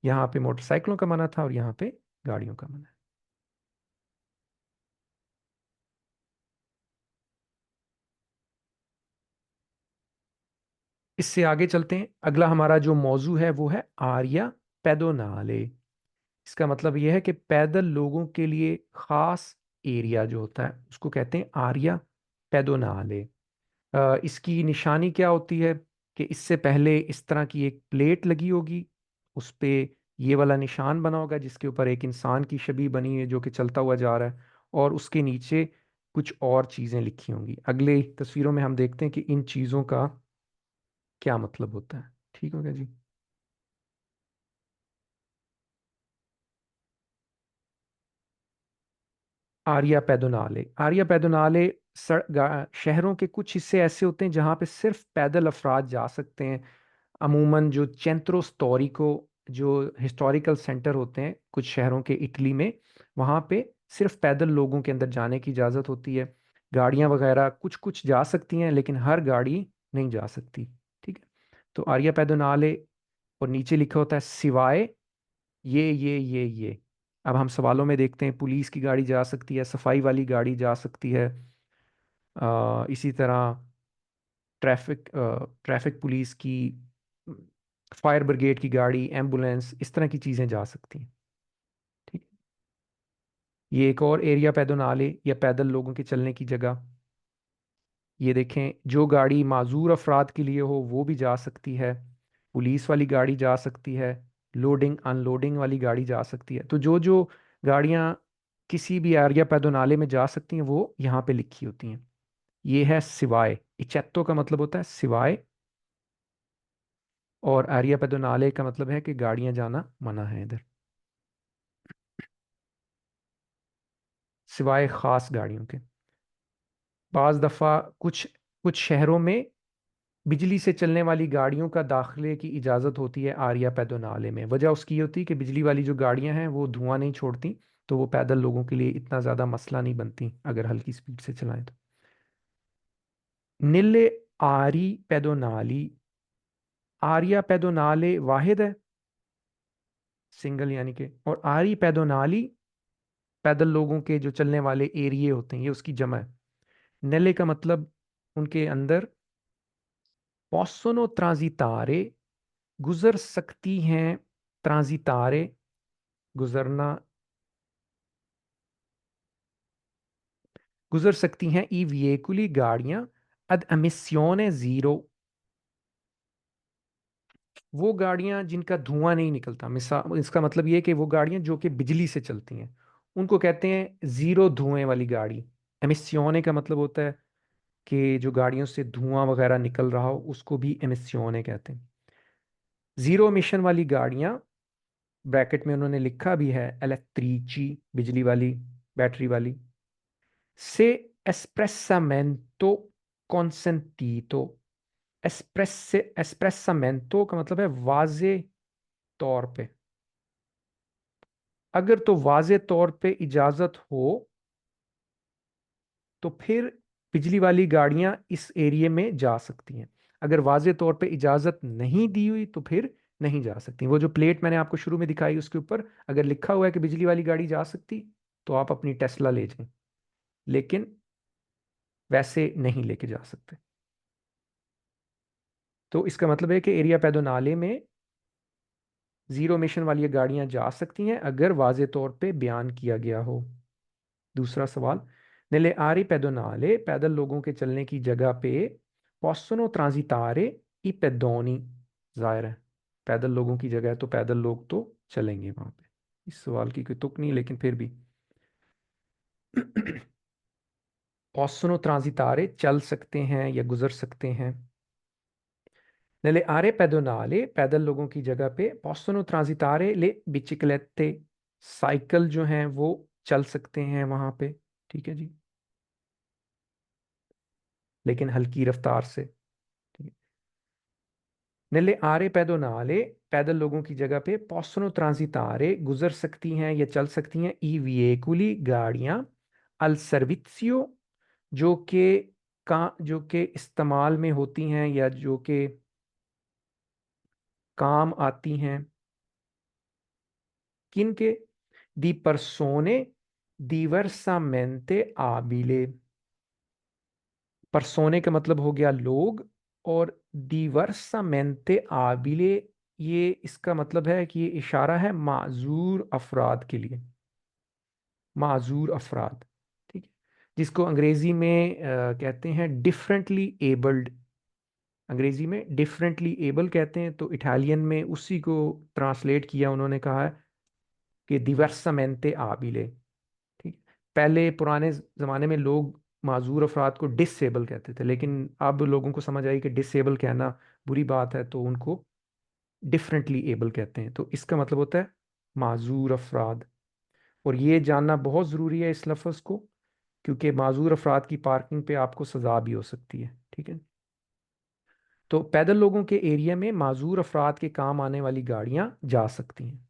यहाँ पे मोटरसाइकिलों का मना था और यहाँ पे गाड़ियों का मना है। इससे आगे चलते हैं। अगला हमारा जो मौजू है वो है आर्या पेदोनाले। इसका मतलब यह है कि पैदल लोगों के लिए खास एरिया जो होता है उसको कहते हैं आरिया पेदोनाले। इसकी निशानी क्या होती है कि इससे पहले इस तरह की एक प्लेट लगी होगी, उस पे ये वाला निशान बना होगा जिसके ऊपर एक इंसान की छवि बनी है जो कि चलता हुआ जा रहा है, और उसके नीचे कुछ और चीज़ें लिखी होंगी। अगले तस्वीरों में हम देखते हैं कि इन चीज़ों का क्या मतलब होता है। ठीक हो गया जी। आर्या पैदोनाले शहरों के कुछ हिस्से ऐसे होते हैं जहाँ पे सिर्फ पैदल अफराद जा सकते हैं। अमूमन जो चेंट्रो स्टोरिको, जो हिस्टोरिकल सेंटर होते हैं कुछ शहरों के इटली में, वहाँ पे सिर्फ पैदल लोगों के अंदर जाने की इजाज़त होती है। गाड़ियाँ वगैरह कुछ कुछ जा सकती हैं लेकिन हर गाड़ी नहीं जा सकती। ठीक है। तो आर्या पैदोनाले, और नीचे लिखा होता है सिवाय ये। अब हम सवालों में देखते हैं, पुलिस की गाड़ी जा सकती है, सफाई वाली गाड़ी जा सकती है, इसी तरह ट्रैफिक पुलिस की, फायर ब्रिगेड की गाड़ी, एम्बुलेंस, इस तरह की चीज़ें जा सकती हैं। ठीक है। ये एक और एरिया पैदोनाले या पैदल लोगों के चलने की जगह। ये देखें, जो गाड़ी माजूर अफराद के लिए हो वो भी जा सकती है, पुलिस वाली गाड़ी जा सकती है, लोडिंग अनलोडिंग वाली गाड़ी जा सकती है। तो जो जो गाड़ियाँ किसी भी एरिया पैदोनाले में जा सकती हैं वो यहाँ पे लिखी होती हैं। ये है सिवाय, इचेत्तो का मतलब होता है सिवाय, और एरिया पैदोनाले का मतलब है कि गाड़ियाँ जाना मना है इधर, सिवाय खास गाड़ियों के। बाज दफ़ा कुछ कुछ शहरों में बिजली से चलने वाली गाड़ियों का दाखिले की इजाज़त होती है आर्या पैदोनाले में। वजह उसकी होती है कि बिजली वाली जो गाड़ियां हैं वो धुआं नहीं छोड़ती, तो वो पैदल लोगों के लिए इतना ज़्यादा मसला नहीं बनती अगर हल्की स्पीड से चलाएं तो। निल्ले आरी पैदोनाली, आर्या पैदोनाले वाहिद है, सिंगल यानी कि, और आरी पैदोनाली पैदल लोगों के जो चलने वाले एरिए होते हैं ये उसकी जमा है। नेले का मतलब उनके अंदर possono transitare, गुजर सकती हैं, ट्रांजितारे गुजरना, गुजर सकती हैं ई वेहिकुली गाड़ियां, अद एमिसियोने जीरो, वो गाड़ियां जिनका धुआं नहीं निकलता। मिसाल इसका मतलब ये है कि वो गाड़ियां जो कि बिजली से चलती हैं उनको कहते हैं जीरो धुएं वाली गाड़ी। एमिसियोने का मतलब होता है कि जो गाड़ियों से धुआं वगैरह निकल रहा हो उसको भी एमिसियोने कहते हैं। जीरो एमिशन वाली गाड़ियां, ब्रैकेट में उन्होंने लिखा भी है इलेक्ट्रिची, बिजली वाली, बैटरी वाली, से espressamente consentito। एस्प्रेसामेंतो का मतलब है वाजे तौर पे, अगर तो वाजे तौर पे इजाजत हो तो फिर बिजली वाली गाड़ियां इस एरिया में जा सकती हैं। अगर वाजे तौर पे इजाजत नहीं दी हुई तो फिर नहीं जा सकती। वो जो प्लेट मैंने आपको शुरू में दिखाई उसके ऊपर अगर लिखा हुआ है कि बिजली वाली गाड़ी जा सकती, तो आप अपनी टेस्ला ले जाएं, लेकिन वैसे नहीं लेके जा सकते। तो इसका मतलब है कि एरिया पैदोनाले में जीरो एमिशन वाली गाड़ियां जा सकती हैं अगर वाजे तौर पे बयान किया गया हो। दूसरा सवाल, नेले आरी पेदोनाले पैदल लोगों के चलने की जगह पे possono transitare i pedoni, जाहिर है पैदल लोगों की जगह है तो पैदल लोग तो चलेंगे वहां पे। इस सवाल की कोई तुक नहीं लेकिन फिर भी possono transitare चल सकते हैं या गुजर सकते हैं। नेले आरे पेदोनाले पैदल लोगों की जगह पे possono transitare le biciclette, cycle जो हैं वो चल सकते हैं वहां पे। ठीक है जी, लेकिन हल्की रफ्तार से। ठीक है। नेले आरे पेदोनाले पैदल लोगों की जगह पे possono transitare गुजर सकती हैं या चल सकती हैं ई veicoli गाड़ियां अल सर्विसियो, जो कि जो कि इस्तेमाल में होती हैं या जो कि काम आती हैं। किन के? दी परसोने diversamente abile, परसोने का मतलब हो गया लोग, और diversamente abile ये इसका मतलब है कि ये इशारा है माजूर अफराद के लिए, माजूर अफराद, ठीक है, जिसको अंग्रेजी में कहते हैं डिफरेंटली एबल्ड। अंग्रेजी में डिफरेंटली एबल कहते हैं, तो इटालियन में उसी को ट्रांसलेट किया, उन्होंने कहा है कि डिवर्समेंटे आबिले। ठीक है। पहले पुराने ज़माने में लोग माजूर अफराद को डिसेबल कहते थे, लेकिन अब लोगों को समझ आई कि डिसेबल कहना बुरी बात है, तो उनको डिफरेंटली एबल कहते हैं। तो इसका मतलब होता है माजूर अफराद। और ये जानना बहुत ज़रूरी है इस लफ्ज़ को, क्योंकि माजूर अफराद की पार्किंग पे आपको सज़ा भी हो सकती है। ठीक है। तो पैदल लोगों के एरिया में माजूर अफराद के काम आने वाली गाड़ियां जा सकती हैं।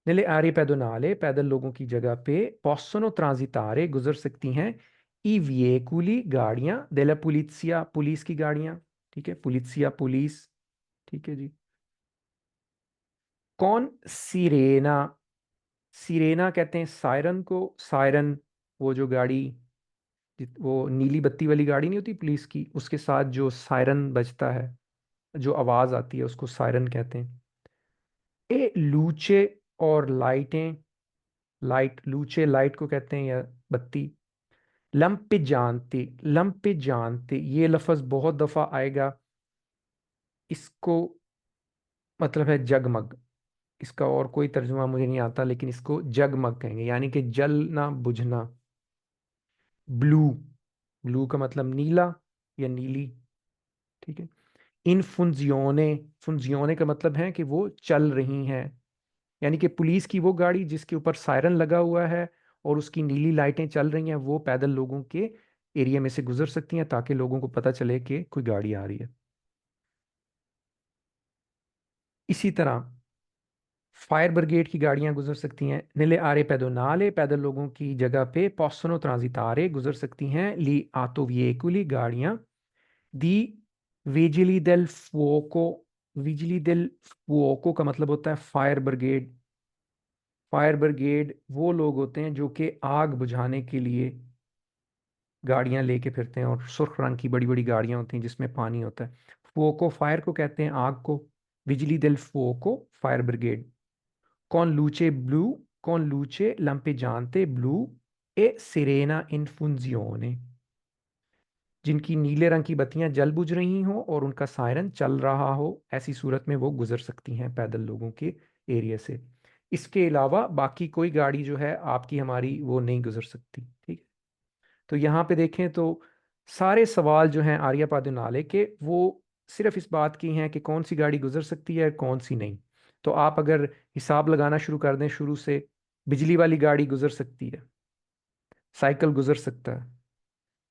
nelle aree pedonali पैदल लोगों की जगह पे possono transitare गुजर सकती हैं i veicoli गाड़ियां della polizia पुलिस की गाड़ियां। ठीक है, पुलिसिया पुलिस। ठीक है जी। कौन सिरेना, सिरेना कहते हैं सायरन को, सायरन वो जो गाड़ी, वो नीली बत्ती वाली गाड़ी नहीं होती पुलिस की, उसके साथ जो सायरन बजता है, जो आवाज आती है, उसको सायरन कहते हैं। ए लूचे और लाइटें, लाइट लूचे लाइट को कहते हैं या बत्ती। लंपे जानते ये लफ्ज बहुत दफा आएगा। इसको मतलब है जगमग, इसका और कोई तर्जुमा मुझे नहीं आता, लेकिन इसको जगमग कहेंगे, यानी कि जलना बुझना। ब्लू, ब्लू का मतलब नीला या नीली। ठीक है। इन फुंजियोने, फुंजियोने का मतलब है कि वो चल रही हैं, यानी कि पुलिस की वो गाड़ी जिसके ऊपर सायरन लगा हुआ है और उसकी नीली लाइटें चल रही हैं, वो पैदल लोगों के एरिया में से गुजर सकती हैं, ताकि लोगों को पता चले कि कोई गाड़ी आ रही है। इसी तरह फायर ब्रिगेड की गाड़ियां गुजर सकती हैं। नीले आरे पैदोनाले पैदल लोगों की जगह पे पोस्सनो ट्रांजितारे गुजर सकती हैं। ली आतो विएकुली गाड़ियां। दी विजिली देल फुओको, विजिली देल फुओको का मतलब होता है फायर ब्रिगेड। फायर ब्रिगेड वो लोग होते हैं जो कि आग बुझाने के लिए गाड़ियां लेके फिरते हैं, और सुर्ख रंग की बड़ी बड़ी गाड़ियां होती हैं जिसमें पानी होता है। फुओको फायर को कहते हैं, आग को। बिजली दिल फुओको फायर ब्रिगेड। कौन लूचे ब्लू, कौन लूचे लंपे जानते ब्लू ए सिरेना इन फुंजियोने, जिनकी नीले रंग की बत्तियां जल बुझ रही हों और उनका सायरन चल रहा हो, ऐसी सूरत में वो गुजर सकती हैं पैदल लोगों के एरिया से। इसके अलावा बाकी कोई गाड़ी जो है आपकी हमारी वो नहीं गुजर सकती। ठीक है। तो यहाँ पे देखें तो सारे सवाल जो हैं आर्यपाद नाले के, वो सिर्फ इस बात की हैं कि कौन सी गाड़ी गुजर सकती है कौन सी नहीं। तो आप अगर हिसाब लगाना शुरू कर दें शुरू से, बिजली वाली गाड़ी गुजर सकती है, साइकिल गुजर सकता है,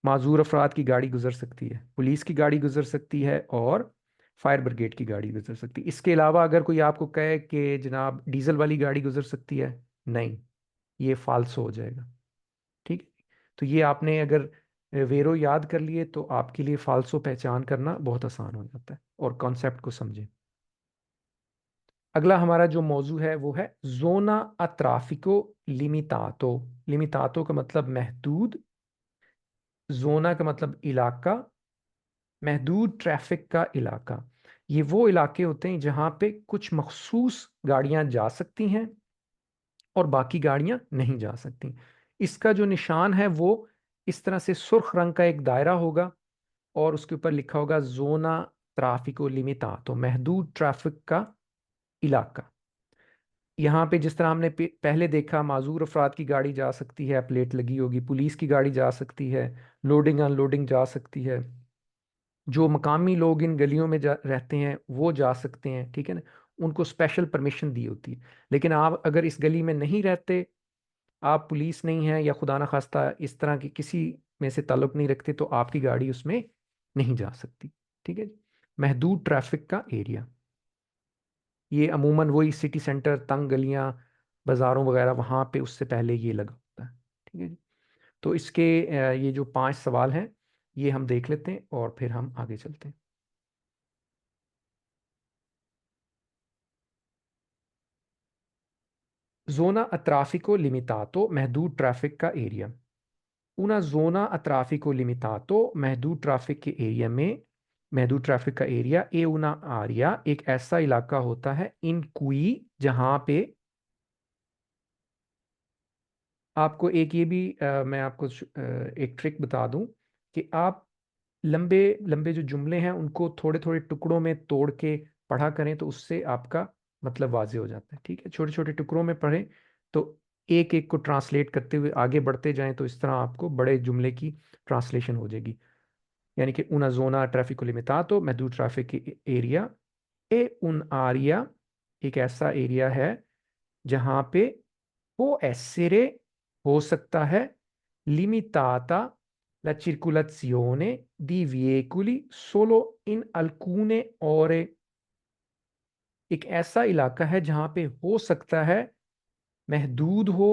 माजूर अफराद की गाड़ी गुजर सकती है, पुलिस की गाड़ी गुजर सकती है, और फायर ब्रिगेड की गाड़ी गुजर सकती है। इसके अलावा अगर कोई आपको कहे कि जनाब डीजल वाली गाड़ी गुजर सकती है, नहीं, ये फाल्सो हो जाएगा। ठीक है। तो ये आपने अगर वेरो याद कर लिए तो आपके लिए फाल्सो पहचान करना बहुत आसान हो जाता है, और कॉन्सेप्ट को समझें। अगला हमारा जो मौजू है वो है जोना अत्राफिको लिमितातो। लिमितातो का मतलब महदूद, जोना का मतलब इलाका, महदूद ट्रैफिक का इलाका। ये वो इलाके होते हैं जहां पे कुछ मखसूस गाड़ियां जा सकती हैं और बाकी गाड़ियां नहीं जा सकती। इसका जो निशान है वो इस तरह से सुर्ख रंग का एक दायरा होगा, और उसके ऊपर लिखा होगा जोना ट्राफिको लिमिटा, तो महदूद ट्रैफिक का इलाका। यहाँ पे जिस तरह हमने पहले देखा, माजूर अफराद की गाड़ी जा सकती है, प्लेट लगी होगी, पुलिस की गाड़ी जा सकती है, लोडिंग अनलोडिंग जा सकती है, जो मकामी लोग इन गलियों में रहते हैं वो जा सकते हैं। ठीक है ना, उनको स्पेशल परमिशन दी होती है। लेकिन आप अगर इस गली में नहीं रहते, आप पुलिस नहीं है या खुदा ना खास्ता इस तरह की किसी में से ताल्लुक नहीं रखते, तो आपकी गाड़ी उसमें नहीं जा सकती। ठीक है। महदूद ट्रैफिक का एरिया, ये अमूमन वही सिटी सेंटर, तंग गलियां, बाजारों वगैरह, वहां पे उससे पहले ये लगा होता है। ठीक है जी। तो इसके ये जो 5 सवाल हैं ये हम देख लेते हैं और फिर हम आगे चलते हैं। जोना अत्राफिको लिमितातो महदूद ट्रैफिक का area. una zona a traffico limitato महदूद ट्रैफिक के एरिया में महदूद ट्रैफिक का एरिया ए उना आरिया एक ऐसा इलाका होता है इन कुई जहां पे आपको एक ये भी मैं आपको एक ट्रिक बता दूं कि आप लंबे लंबे जो जुमले हैं उनको थोड़े थोड़े टुकड़ों में तोड़ के पढ़ा करें तो उससे आपका मतलब वाजे हो जाता है। ठीक है, छोटे छोटे टुकड़ों में पढ़ें तो एक एक को ट्रांसलेट करते हुए आगे बढ़ते जाएं तो इस तरह आपको बड़े जुमले की ट्रांसलेशन हो जाएगी। यानी कि una zona traffico limitato महदूद ट्रैफिक एरिया ए उन आरिया एक ऐसा एरिया है जहां पे può essere हो सकता है limitata la circolazione di veicoli solo in alcune ore। एक ऐसा इलाका है जहां पे हो सकता है महदूद हो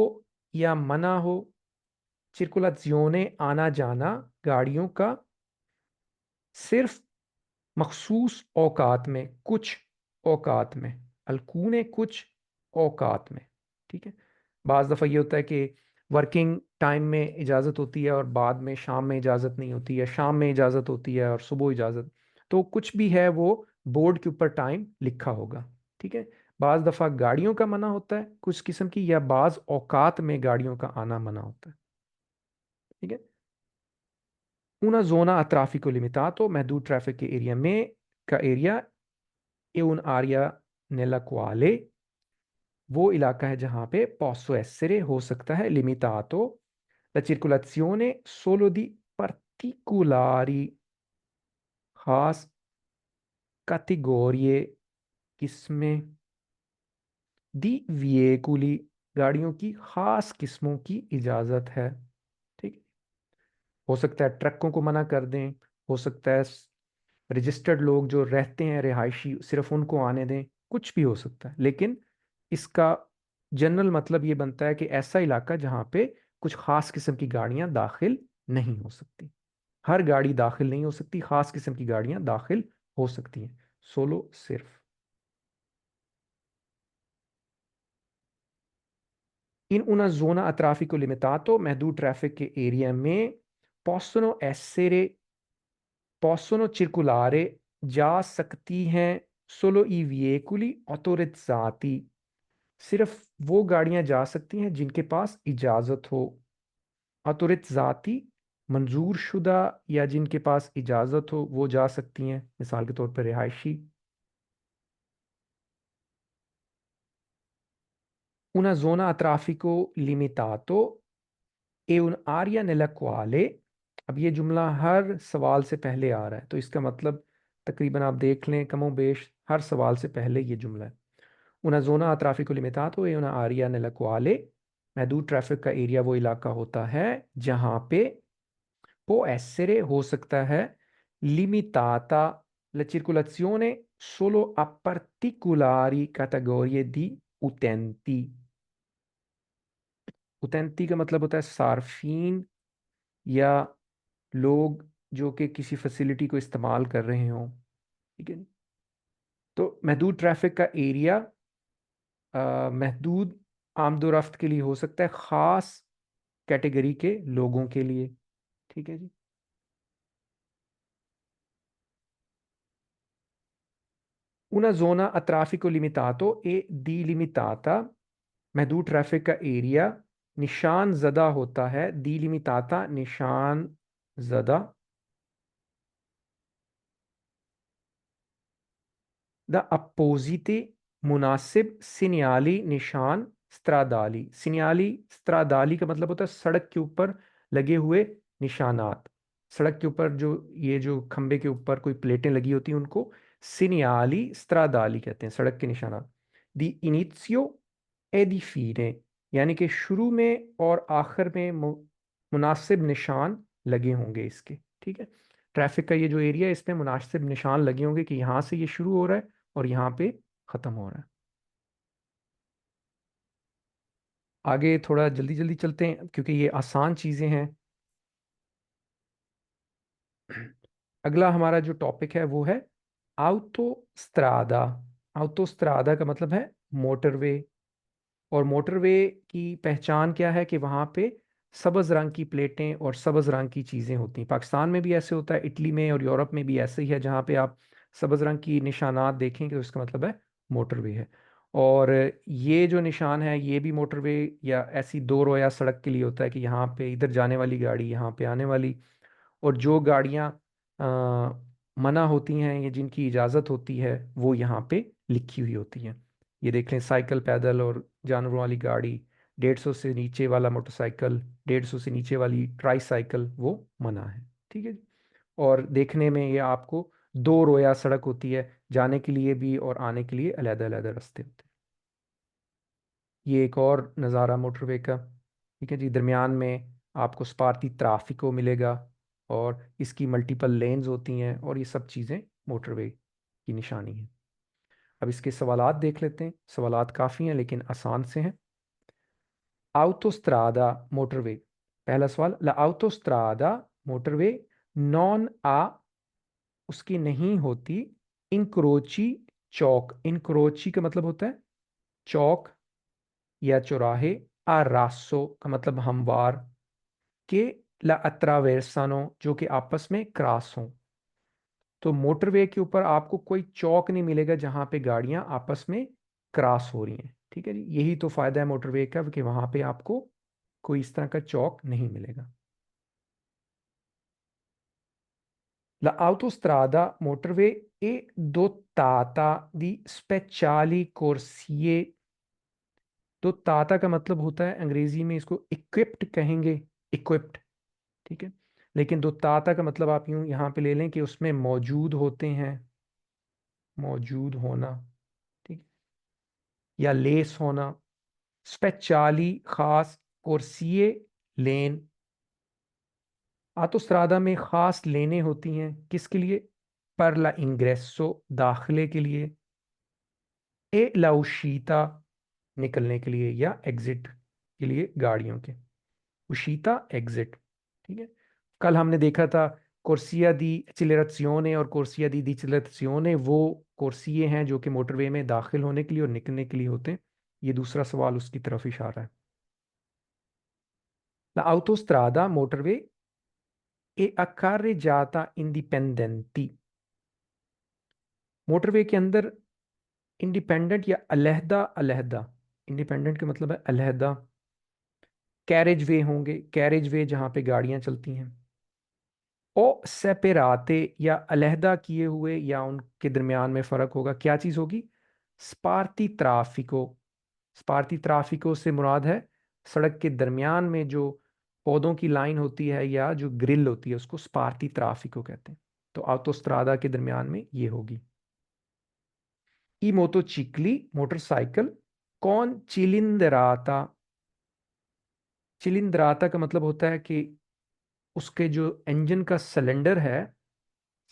या मना हो circolazione आना जाना गाड़ियों का सिर्फ मखसूस औकात में, कुछ औकात में, अलकूने कुछ औकात में। ठीक है, बाज़ दफ़ा ये होता है कि वर्किंग टाइम में इजाज़त होती है और बाद में शाम में इजाज़त नहीं होती है, शाम में इजाज़त होती है और सुबह इजाज़त, तो कुछ भी है वो बोर्ड के ऊपर टाइम लिखा होगा। ठीक है, बाज़ दफ़ा गाड़ियों का मना होता है कुछ किस्म की, या बाज़ औकात में गाड़ियों का आना मना होता है। ठीक है, una zona a traffico limitato महदूद ट्रैफिक के एरिया में का एरिया è un'area nella quale वो इलाका है जहां पे posso essere हो सकता है limitato la circolazione solo di particolari खास categorie किस्में di veicoli गाड़ियों की खास किस्मों की इजाजत है। ठीक, हो सकता है ट्रकों को मना कर दें, हो सकता है रजिस्टर्ड लोग जो रहते हैं रिहायशी सिर्फ उनको आने दें, कुछ भी हो सकता है, लेकिन इसका जनरल मतलब ये बनता है कि ऐसा इलाका जहां पे कुछ खास किस्म की गाड़ियां दाखिल नहीं हो सकती। हर गाड़ी दाखिल नहीं हो सकती, खास किस्म की गाड़ियां दाखिल हो सकती हैं, सोलो सिर्फ। इन una zona a traffico limitato महदूद ट्रैफिक के एरिया में possono essere possono circolare जा सकती हैं solo i veicoli autorizzati सिर्फ वो गाड़ियां जा सकती हैं जिनके पास इजाजत हो। autorizzati मंजूर शुदा या जिनके पास इजाजत हो वो जा सकती हैं, मिसाल के तौर पर रिहायशी। una zona a traffico limitato e un'area nella quale, अब ये जुमला हर सवाल से पहले आ रहा है तो इसका मतलब तकरीबन आप देख लें कमो बेश हर सवाल से पहले ये जुमला है। una zona a traffico limitato e un'area nella quale महदूद ट्रैफिक का एरिया वो इलाका होता है जहां पे può essere हो सकता है limitata la circolazione solo a particolari categorie di utenti। utenti का मतलब होता है सार्फिन या लोग जो कि किसी फैसिलिटी को इस्तेमाल कर रहे हों। ठीक है, तो महदूद ट्रैफिक का एरिया महदूद आमदोरफ्त के लिए हो सकता है ख़ास कैटेगरी के लोगों के लिए। ठीक है जी, una zona a traffico limitato e dilimitata महदूद ट्रैफिक का एरिया निशान ज़दा होता है, dilimitata निशान ज़दा द अपोजिटे मुनासिब सिनियाली निशान स्त्रादाली। सिनियाली स्त्रादाली का मतलब होता है सड़क के ऊपर लगे हुए निशानात। सड़क के ऊपर जो ये जो खंबे के ऊपर कोई प्लेटें लगी होती हैं उनको सिनियाली स्त्रादाली कहते हैं, सड़क के निशानात। दी इनिशियो ए दी फीने यानी कि शुरू में और आखिर में मुनासिब निशान लगे होंगे इसके। ठीक है, ट्रैफिक का ये जो एरिया है इसमें मुनासिब निशान लगे होंगे कि यहाँ से ये शुरू हो रहा है और यहाँ पे ख़त्म हो रहा है। आगे थोड़ा जल्दी जल्दी चलते हैं क्योंकि ये आसान चीज़ें हैं। अगला हमारा जो टॉपिक है वो है आउटोस्ट्रादा। आउटोस्ट्रादा का मतलब है मोटरवे। और मोटरवे की पहचान क्या है कि वहाँ पे सब्ज़ रंग की प्लेटें और सब्ज़ रंग की चीज़ें होती हैं। पाकिस्तान में भी ऐसे होता है, इटली में और यूरोप में भी ऐसे ही है, जहाँ पे आप सब्ज़ रंग की निशानात देखेंगे तो इसका मतलब है मोटरवे है। और ये जो निशान है ये भी मोटरवे या ऐसी दो रोया सड़क के लिए होता है कि यहाँ पे इधर जाने वाली गाड़ी, यहाँ पे आने वाली। और जो गाड़ियाँ मना होती हैं या जिनकी इजाज़त होती है वो यहाँ पे लिखी हुई होती हैं। ये देख लें, साइकिल, पैदल और जानवरों वाली गाड़ी, 150 से नीचे वाला मोटरसाइकिल, 150 से नीचे वाली ट्राई साइकिल, वो मना है। ठीक है जी। और देखने में ये आपको दो रोया सड़क होती है, जाने के लिए भी और आने के लिए अलग अलग रास्ते होते हैं। ये एक और नज़ारा मोटरवे का। ठीक है जी, दरमियान में आपको स्पार्की ट्राफिको मिलेगा और इसकी मल्टीपल लेन्स होती हैं और ये सब चीज़ें मोटरवे की निशानी है। अब इसके सवालात देख लेते हैं। सवालात काफ़ी हैं लेकिन आसान से हैं। autostrada motorway. पहला सवाल, ला autostrada मोटरवे नॉन आ, उसकी नहीं होती, इंक्रोची चौक। इंक्रोची का मतलब होता है चौक या चौराहे। आ रासो का मतलब हमवार के। ला अत्रावेर्सानो जो कि आपस में क्रॉस हों। तो मोटरवे के ऊपर आपको कोई चौक नहीं मिलेगा जहां पे गाड़ियां आपस में क्रॉस हो रही हैं। ठीक है जी, यही तो फायदा है मोटरवे का कि वहां पे आपको कोई इस तरह का चौक नहीं मिलेगा। La autostrada motorway è dotata di speciali corsie। दोताता का मतलब होता है, अंग्रेजी में इसको इक्विप्ड कहेंगे, इक्विप्ड। ठीक है, लेकिन दोताता का मतलब आप यूं यहाँ पे ले लें कि उसमें मौजूद होते हैं, मौजूद होना। ठीक है, या लेस होना। स्पेचाली खास, कोर्सिए लेन। आतोस्त्रादा में खास लेने होती हैं किसके लिए? पर ला इंग्रेसो दाखिले के लिए। ए लाउशीता निकलने के लिए या एग्जिट के लिए गाड़ियों के। उशीता एग्जिट। ठीक है, कल हमने देखा था कोर्सिया दी एक्सीलरेशियोने और कोर्सिया दी डिसेलरेशियोने, वो कोर्सिए हैं जो कि मोटरवे में दाखिल होने के लिए और निकलने के लिए होते हैं। ये दूसरा सवाल उसकी तरफ इशारा है। La autostrada motorway è a carreggiata indipendenti। Motorway के अंदर इंडिपेंडेंट या अलहदा अलहदा, इंडिपेंडेंट का मतलब है अलहदा, कैरेज वे होंगे। कैरेज वे जहां पे गाड़ियां चलती हैं। ओ सेपेराते या अलहदा किए हुए या उनके दरमियान में फर्क होगा। क्या चीज होगी? स्पार्ती ट्राफिको। स्पार्ती ट्राफिको से मुराद है सड़क के दरमियान में जो पौधों की लाइन होती है या जो ग्रिल होती है उसको स्पार्ती ट्राफिको कहते हैं। तो ऑटोस्ट्रादा के दरमियान में ये होगी। ई मोटोचिकली मोटरसाइकिल कौन चिलिंदराता। चिलिंदराता का मतलब होता है कि उसके जो इंजन का सिलेंडर है,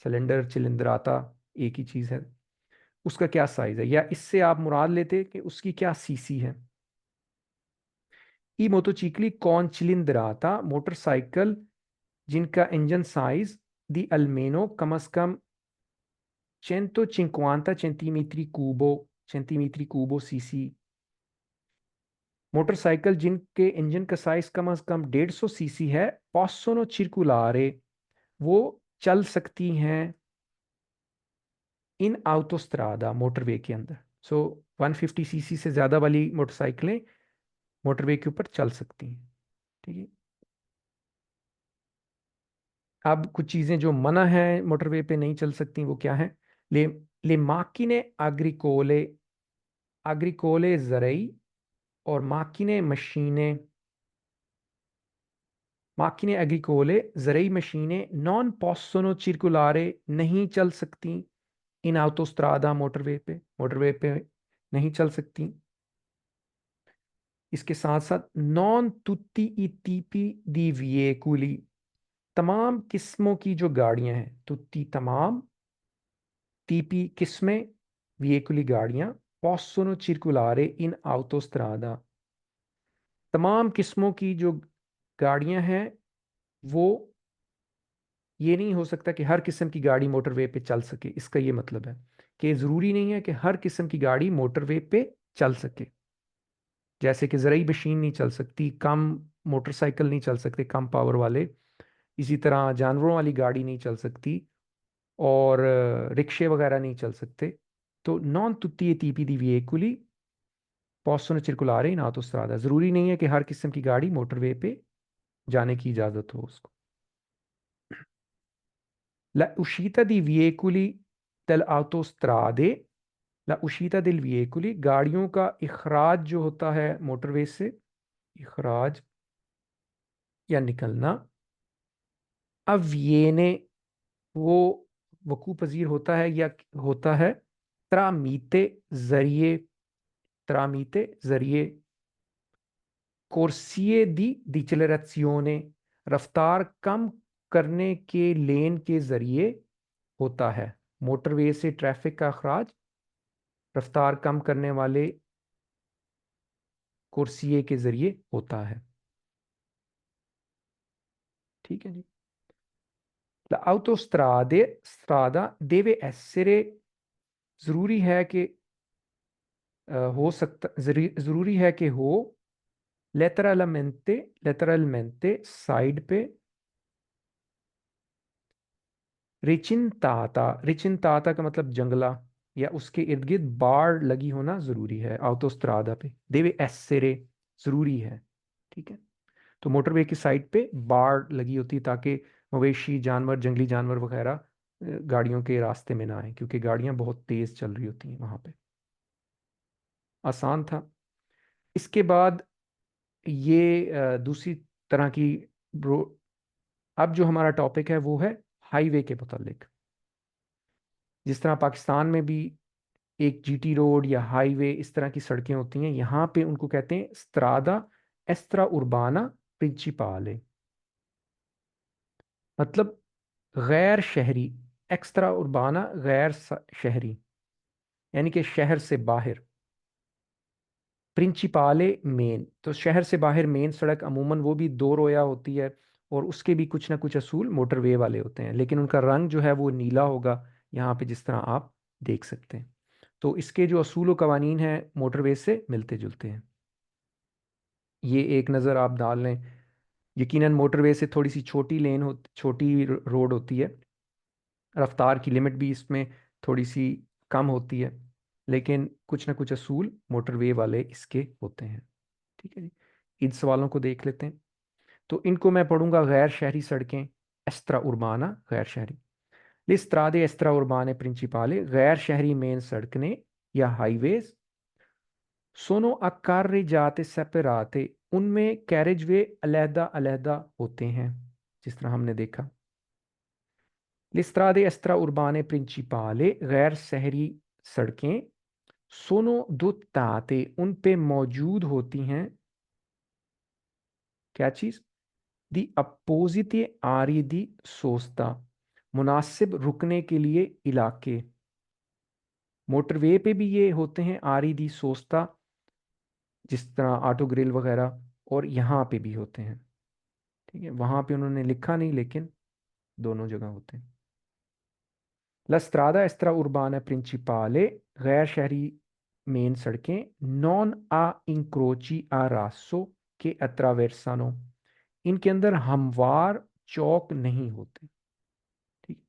सिलेंडर चिलिंदराता एक ही चीज है, उसका क्या साइज है, या इससे आप मुराद लेते कि उसकी क्या सीसी है। ई मोटोचिकली कौन चिलिंदराता मोटरसाइकिल जिनका इंजन साइज दी अल्मेनो कम अज कम 150 सेंटीमीटर क्यूबो सीसी। मोटरसाइकिल जिनके इंजन का साइज कम से कम 150 सीसी है, पॉसोनो चिरकुलारे, वो चल सकती हैं इन आउटोस्ट्रादा मोटरवे के अंदर। सो 150 सीसी से ज़्यादा वाली मोटरसाइकिलें मोटरवे के ऊपर चल सकती हैं। ठीक है, अब कुछ चीज़ें जो मना है मोटरवे पे नहीं चल सकती वो क्या है? ले ले माकिने अग्रिकोले, अग्रिकोले ज़रई और माकिने मशीनें। माकिने एग्रीकोले ज़रूरी मशीनें नॉन पॉसोनो चिरकुलारे नहीं चल सकती इन आउटोस्ट्रादा मोटरवे पे नहीं चल सकती। इसके साथ साथ नॉन तुत्ती ई टीपी दी विएकुली, तमाम किस्मों की जो गाड़ियां हैं, तुत्ती तमाम, टीपी किस्में, विएकुली गाड़ियां, पॉसोनो चिरकुलारे इन आउटोस्ट्रादा, तमाम किस्मों की जो गाड़ियां हैं वो, ये नहीं हो सकता कि हर किस्म की गाड़ी मोटरवे पे चल सके। इसका ये मतलब है कि ज़रूरी नहीं है कि हर किस्म की गाड़ी मोटरवे पे चल सके। जैसे कि ज़रूरी मशीन नहीं चल सकती, कम मोटरसाइकिल नहीं चल सकते कम पावर वाले, इसी तरह जानवरों वाली गाड़ी नहीं चल सकती, और रिक्शे वगैरह नहीं चल सकते। तो non tutti i tipi di veicoli possono circolare in autostrada, ज़रूरी नहीं है कि हर किस्म की गाड़ी मोटरवे पे जाने की इजाज़त हो उसको। La uscita di veicoli dell'autostrade, la uscita del veicoli, गाड़ियों का इखराज जो होता है मोटरवे से, इखराज या निकलना, avviene, वो वकू पजीर होता है या होता है tramite जरिए, tramite जरिए corsie di डिसेलेरेzione, रफ्तार कम करने के लेन के जरिए होता है। मोटरवे से ट्रैफिक का अखराज रफ्तार कम करने वाले कुर्सिये के जरिए होता है। ठीक है जी। strada deve essere, जरूरी है कि हो सकता, जरूरी है कि हो लेटरलमेंटे साइड पे, रिचिनताता, रिचिनताता का मतलब जंगला या उसके इर्द गिर्द बाड़ लगी होना जरूरी है ऑटोस्ट्रादा पे। देवे एसेरे, जरूरी है। ठीक है। तो मोटरवे की साइड पे बाड़ लगी होती है ताकि मवेशी जानवर, जंगली जानवर वगैरह गाड़ियों के रास्ते में ना आए, क्योंकि गाड़ियां बहुत तेज चल रही होती हैं वहां पे। आसान था। इसके बाद ये दूसरी तरह की अब जो हमारा टॉपिक है वो है हाईवे के मुतालिक। जिस तरह पाकिस्तान में भी एक जीटी रोड या हाईवे इस तरह की सड़कें होती हैं, यहाँ पे उनको कहते हैं स्त्रादा एस्ट्रा उर्बाना प्रिंचिपाले, मतलब गैर शहरी, एक्स्ट्रा उर्बाना गैर शहरी, यानी कि शहर से बाहर, प्रिंचिपाले मेन। तो शहर से बाहर मेन सड़क अमूमन वो भी दो रोया होती है, और उसके भी कुछ ना कुछ असूल मोटरवे वाले होते हैं, लेकिन उनका रंग जो है वो नीला होगा यहाँ पे जिस तरह आप देख सकते हैं। तो इसके जो असूल व कवानीन हैं मोटरवे से मिलते जुलते हैं। ये एक नज़र आप डाल लें। यकीनन मोटरवे से थोड़ी सी छोटी लेन हो, छोटी रोड होती है, रफ्तार की लिमिट भी इसमें थोड़ी सी कम होती है, लेकिन कुछ ना कुछ असूल मोटरवे वाले इसके होते हैं। ठीक है जी। इन सवालों को देख लेते हैं। तो इनको मैं पढ़ूंगा। गैर शहरी सड़कें, एस्ट्रा उर्बाना गैर शहरी, लिस्त्रादे एस्ट्रा उर्बाने प्रिंसिपाले, गैर शहरी मेन सड़कें या हाईवेज, सोनो अक्कार जाते सेपराते, उनमें कैरेज वे अलहदा अलहदा होते हैं जिस तरह हमने देखा। लिस्त्रादे एस्ट्रा उर्बाने प्रिंसिपाले, गैर शहरी सड़कें, सोनो दुत्ताते, उन पे मौजूद होती हैं क्या चीज, दी अपोजिट आरी दी सोस्ता, मुनासिब रुकने के लिए इलाके। मोटरवे पे भी ये होते हैं आरी दी सोस्ता, जिस तरह ऑटो ग्रिल वगैरह, और यहाँ पे भी होते हैं। ठीक है, वहां पे उन्होंने लिखा नहीं, लेकिन दोनों जगह होते हैं। लस्त्रादा एस्ट्रा उर्बाना प्रिंसिपाले, गैर शहरी मेन सड़कें, नॉन आ इंक्रोची आ रासो के अत्रावेर्सानो, इनके अंदर हमवार चौक नहीं होते। ठीक,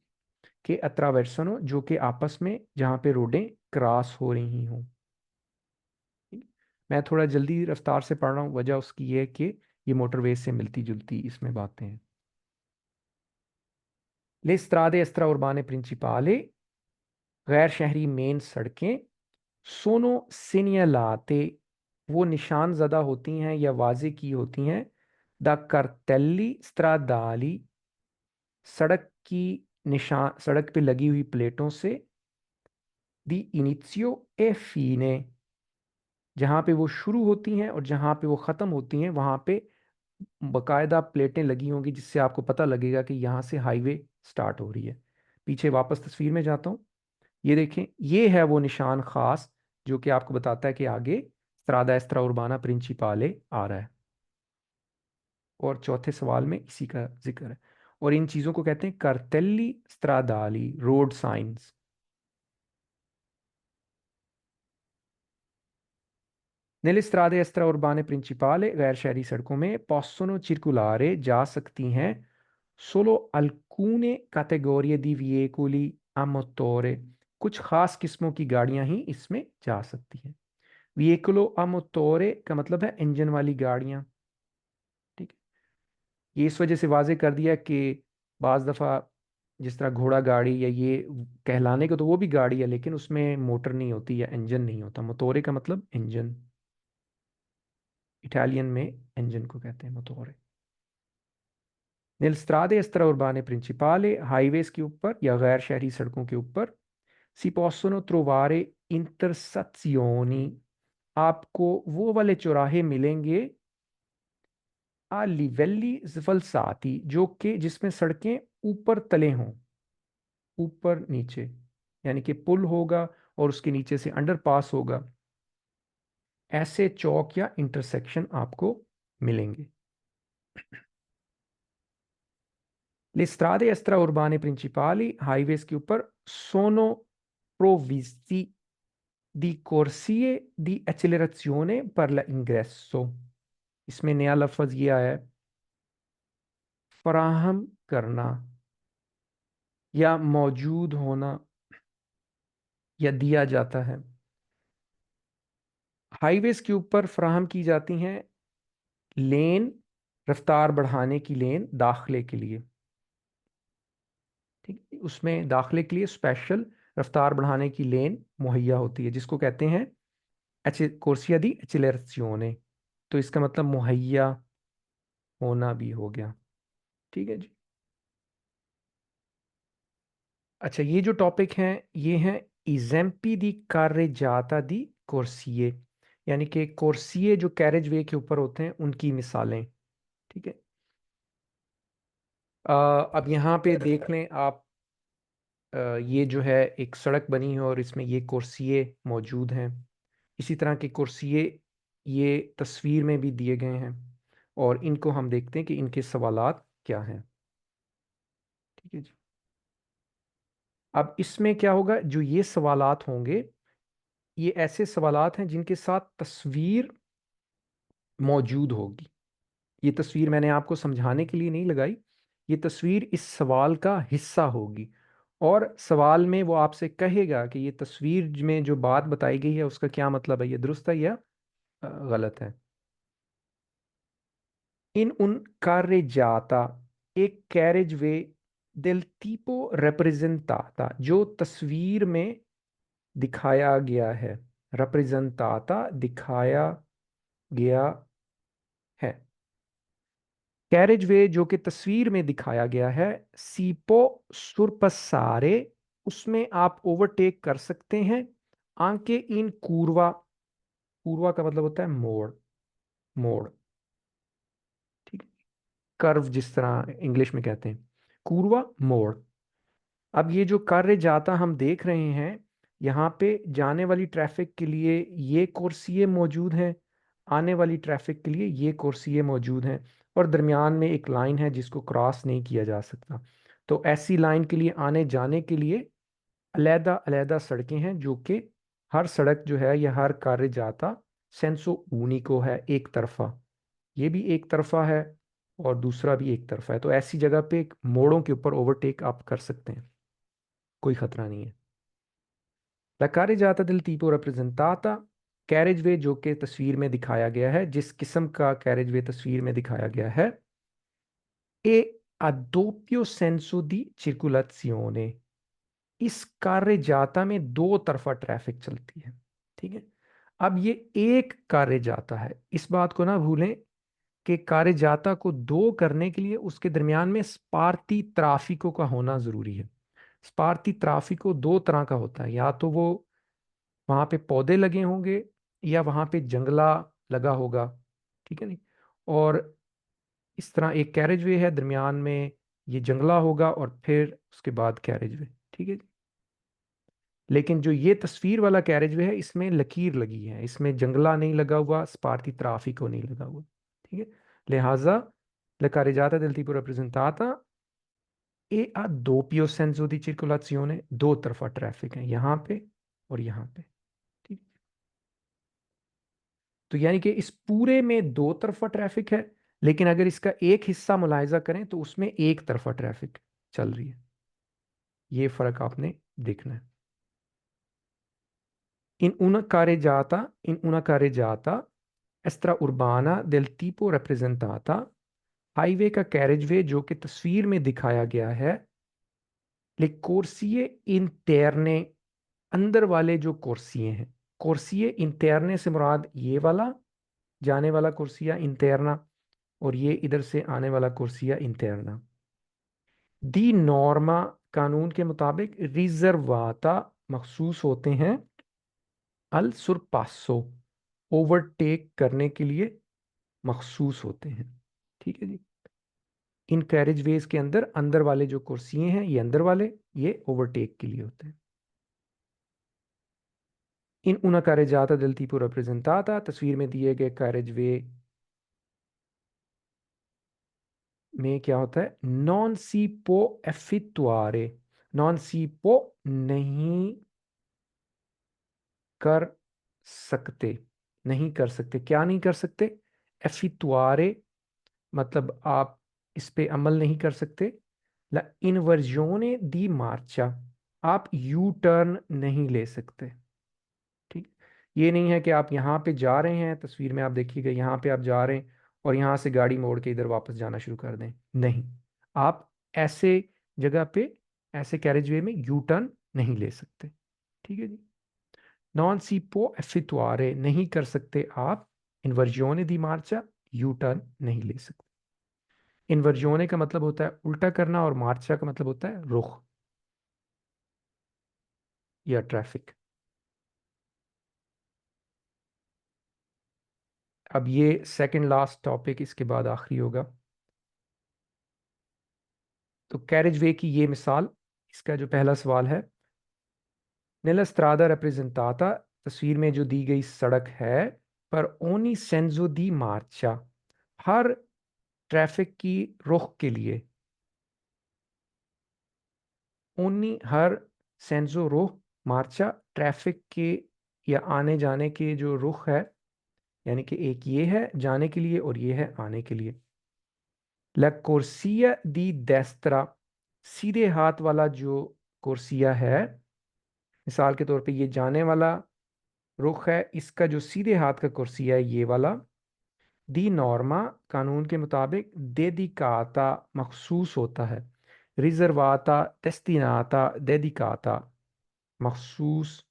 के अत्रावेर्सानो, जो कि आपस में जहां पे रोडें क्रॉस हो रही हों। ठीक? मैं थोड़ा जल्दी रफ्तार से पढ़ रहा हूँ, वजह उसकी ये है कि ये मोटरवे से मिलती जुलती इसमें बातें हैं। ले स्त्रादे एस्ट्रा उर्बाने प्रिंसिपाले, गैर शहरी मेन सड़कें, सोनो सिनियलाते, वो निशान ज़दा होती हैं या वाजे की होती हैं, द करतेली स्त्रादाली, सड़क की निशान, सड़क पे लगी हुई प्लेटों से, दी इनिशियो ए फीने, जहाँ पे वो शुरू होती हैं और जहाँ पे वो ख़त्म होती हैं वहाँ पे बकायदा प्लेटें लगी होंगी, जिससे आपको पता लगेगा कि यहाँ से हाईवे स्टार्ट हो रही है। पीछे वापस तस्वीर में जाता हूँ। ये देखें, ये है वो निशान खास जो कि आपको बताता है कि आगे स्त्रादा एस्ट्रा उर्बाना प्रिंसिपाले आ रहा है। और चौथे सवाल में इसी का जिक्र है। और इन चीज़ों को कहते हैं कार्टेली स्त्रादाली, road signs. Nelle strade extraurbane principali, गैर शहरी सड़कों में possono circolare जा सकती हैं solo alcune categorie di veicoli a motore, कुछ खास किस्मों की गाड़ियां ही इसमें जा सकती हैं। veicolo a motore का मतलब है इंजन वाली गाड़ियां। ठीक है, ये इस वजह से वाजे कर दिया कि बाज दफ़ा जिस तरह घोड़ा गाड़ी या ये कहलाने को तो वो भी गाड़ी है, लेकिन उसमें मोटर नहीं होती या इंजन नहीं होता। मोटोरे का मतलब इंजन, इटालियन में इंजन को कहते हैं मोटोरे। Nel strade extraurbane principali, highways के ऊपर या गैर शहरी सड़कों के ऊपर si possono trovare intersezioni, आपको वो वाले चौराहे मिलेंगे a livelli sfalsati, जो कि जिसमें सड़कें ऊपर तले हों, ऊपर नीचे, यानी कि पुल होगा और उसके नीचे से अंडरपास होगा। ऐसे चौक या इंटरसेक्शन आपको मिलेंगे। Le strade extraurbane principali, highways के ऊपर sono provvisti di corsie di accelerazione per l'ingresso, इसमें नया लफ्ज ये आया है, फराहम करना या मौजूद होना या दिया जाता है। हाईवेज के ऊपर फराहम की जाती हैं लेन, रफ्तार बढ़ाने की लेन दाखिले के लिए। ठीक है, उसमें दाखिले के लिए स्पेशल रफ्तार बढ़ाने की लेन मुहैया होती है, जिसको कहते हैं कोर्सिया दी एक्सेलरेशियोने। तो इसका मतलब मुहैया होना भी हो गया। ठीक है जी। अच्छा, ये जो टॉपिक हैं ये हैं इजेम्पी दी carreggiata दी कोर्सिए, यानी कि कोर्सिए जो कैरेज वे के ऊपर होते हैं उनकी मिसालें। ठीक है, अब यहाँ पे देख लें आप, ये जो है एक सड़क बनी है और इसमें ये कुर्सिये मौजूद हैं। इसी तरह के कुर्सिये ये तस्वीर में भी दिए गए हैं और इनको हम देखते हैं कि इनके सवालात क्या हैं। ठीक है जी। अब इसमें क्या होगा, जो ये सवालात होंगे ये ऐसे सवालात हैं जिनके साथ तस्वीर मौजूद होगी। ये तस्वीर मैंने आपको समझाने के लिए नहीं लगाई, ये तस्वीर इस सवाल का हिस्सा होगी और सवाल में वो आपसे कहेगा कि ये तस्वीर में जो बात बताई गई है उसका क्या मतलब है, ये दुरुस्त है या गलत है। इन उन carreggiata, एक carriage way del tipo representata, जो तस्वीर में दिखाया गया है, representata दिखाया गया है। कैरेज वे जो कि तस्वीर में दिखाया गया है, सीपो सुरपसारे, उसमें आप ओवरटेक कर सकते हैं। आंके इन कूरवा, कूरवा का मतलब होता है मोड़, मोड़। ठीक, कर्व जिस तरह इंग्लिश में कहते हैं, कूरवा मोड़। अब ये जो कार्य जाता हम देख रहे हैं, यहाँ पे जाने वाली ट्रैफिक के लिए ये कुर्सिये मौजूद हैं, आने वाली ट्रैफिक के लिए ये कुर्सिये मौजूद हैं और दरमियान में एक लाइन है जिसको क्रॉस नहीं किया जा सकता। तो ऐसी लाइन के लिए आने जाने के लिए अलहदा अलहदा सड़कें हैं, जो कि हर सड़क जो है या हर कार्य जाता सेंसो ऊनिको है, एक तरफा। ये भी एक तरफा है और दूसरा भी एक तरफा है, तो ऐसी जगह पे मोड़ों के ऊपर ओवरटेक आप कर सकते हैं, कोई खतरा नहीं है। La carreggiata del tipo rappresentata, carriage way जो कि तस्वीर में दिखाया गया है, जिस किस्म का कैरेज वे तस्वीर में दिखाया गया है, e a doppio senso di circolazione, इस carreggiata में दो तरफा ट्रैफिक चलती है। ठीक है, अब ये एक carreggiata है, इस बात को ना भूलें कि carreggiata को दो करने के लिए उसके दरमियान में स्पार्ती ट्राफिको का होना जरूरी है। स्पार्ती ट्राफिको दो तरह का होता है, या तो वो वहां पे पौधे लगे होंगे या वहां पे जंगला लगा होगा। ठीक है नहीं, और इस तरह एक कैरेज वे है, दरमियान में ये जंगला होगा और फिर उसके बाद कैरेज वे। ठीक है, लेकिन जो ये तस्वीर वाला कैरेज वे है इसमें लकीर लगी है, इसमें जंगला नहीं लगा हुआ, स्पार्ती ट्राफिको नहीं लगा हुआ। ठीक है, लिहाजा la carreggiata del tipo rappresentata e a doppio senso di circolazione, दो तरफा ट्रैफिक है यहाँ पे और यहाँ पे। ठीक, तो यानी कि इस पूरे में दो तरफा ट्रैफिक है, लेकिन अगर इसका एक हिस्सा मुलाहिजा करें तो उसमें एक तरफा ट्रैफिक चल रही है। ये फर्क आपने देखना है। In una carreggiata extraurbana del tipo rappresentata, highway का कैरेजवे जो कि तस्वीर में दिखाया गया है, ले कोर्सिए इंटरने, अंदर वाले जो कोर्सिए हैं, कोर्सिए इंटरने से मुराद ये वाला जाने वाला कुर्सिया इंटरना, और ये इधर से आने वाला कुर्सिया इंटरना। दी नॉर्मा, कानून के मुताबिक रिजर्वाता, मखसूस होते हैं, अल सुरपासो, ओवरटेक करने के लिए मखसूस होते हैं। ठीक है जी। इन कैरेज वेज के अंदर अंदर वाले जो कुर्सियां हैं, ये अंदर वाले, ये ओवरटेक के लिए होते हैं। इन una carreggiata del tipo rappresentata, तस्वीर में दिए गए कैरेज वे में क्या होता है, नॉन सी पो एफितुआरे, नॉन सी पो नहीं कर सकते, नहीं कर सकते, क्या नहीं कर सकते, एफितुआरे मतलब आप इस पे अमल नहीं कर सकते। ला इन्वर्जोने दी मार्चा, आप यू टर्न नहीं ले सकते। ठीक, ये नहीं है कि आप यहाँ पे जा रहे हैं, तस्वीर में आप देखिएगा यहाँ पे आप जा रहे हैं और यहाँ से गाड़ी मोड़ के इधर वापस जाना शुरू कर दें, नहीं। आप ऐसे जगह पे, ऐसे कैरेज वे में यू टर्न नहीं ले सकते। ठीक है जी। नॉन सी पो एफितुआरे, नहीं कर सकते आप इन्वर्जियोने दी मार्चा, यू टर्न नहीं ले सकते। इन्वर्जियोने का मतलब होता है उल्टा करना, और मार्चा का मतलब होता है रुख या ट्रैफिक। अब ये सेकंड लास्ट टॉपिक, इसके बाद आखिरी होगा। तो कैरेज वे की ये मिसाल, इसका जो पहला सवाल है, नेला स्ट्रादा रिप्रेजेंटाता, तस्वीर में जो दी गई सड़क है, पर ओनी सेंजो दी मार्चा, हर ट्रैफिक की रुख के लिए, ओनी हर सेंजो रुख, मार्चा ट्रैफिक के या आने जाने के जो रुख है, यानी कि एक ये है जाने के लिए और ये है आने के लिए। ला कोर्सिया दी डेस्त्रा, सीधे हाथ वाला जो कोर्सिया है, मिसाल के तौर पे ये जाने वाला रुख है, इसका जो सीधे हाथ का कुर्सिया है ये वाला, दी नॉर्मा, कानून के मुताबिक, डेदिकाता, मखसूस होता है, रिजर्वाता, डेस्टिनाता, डेदिकाता, मखसूस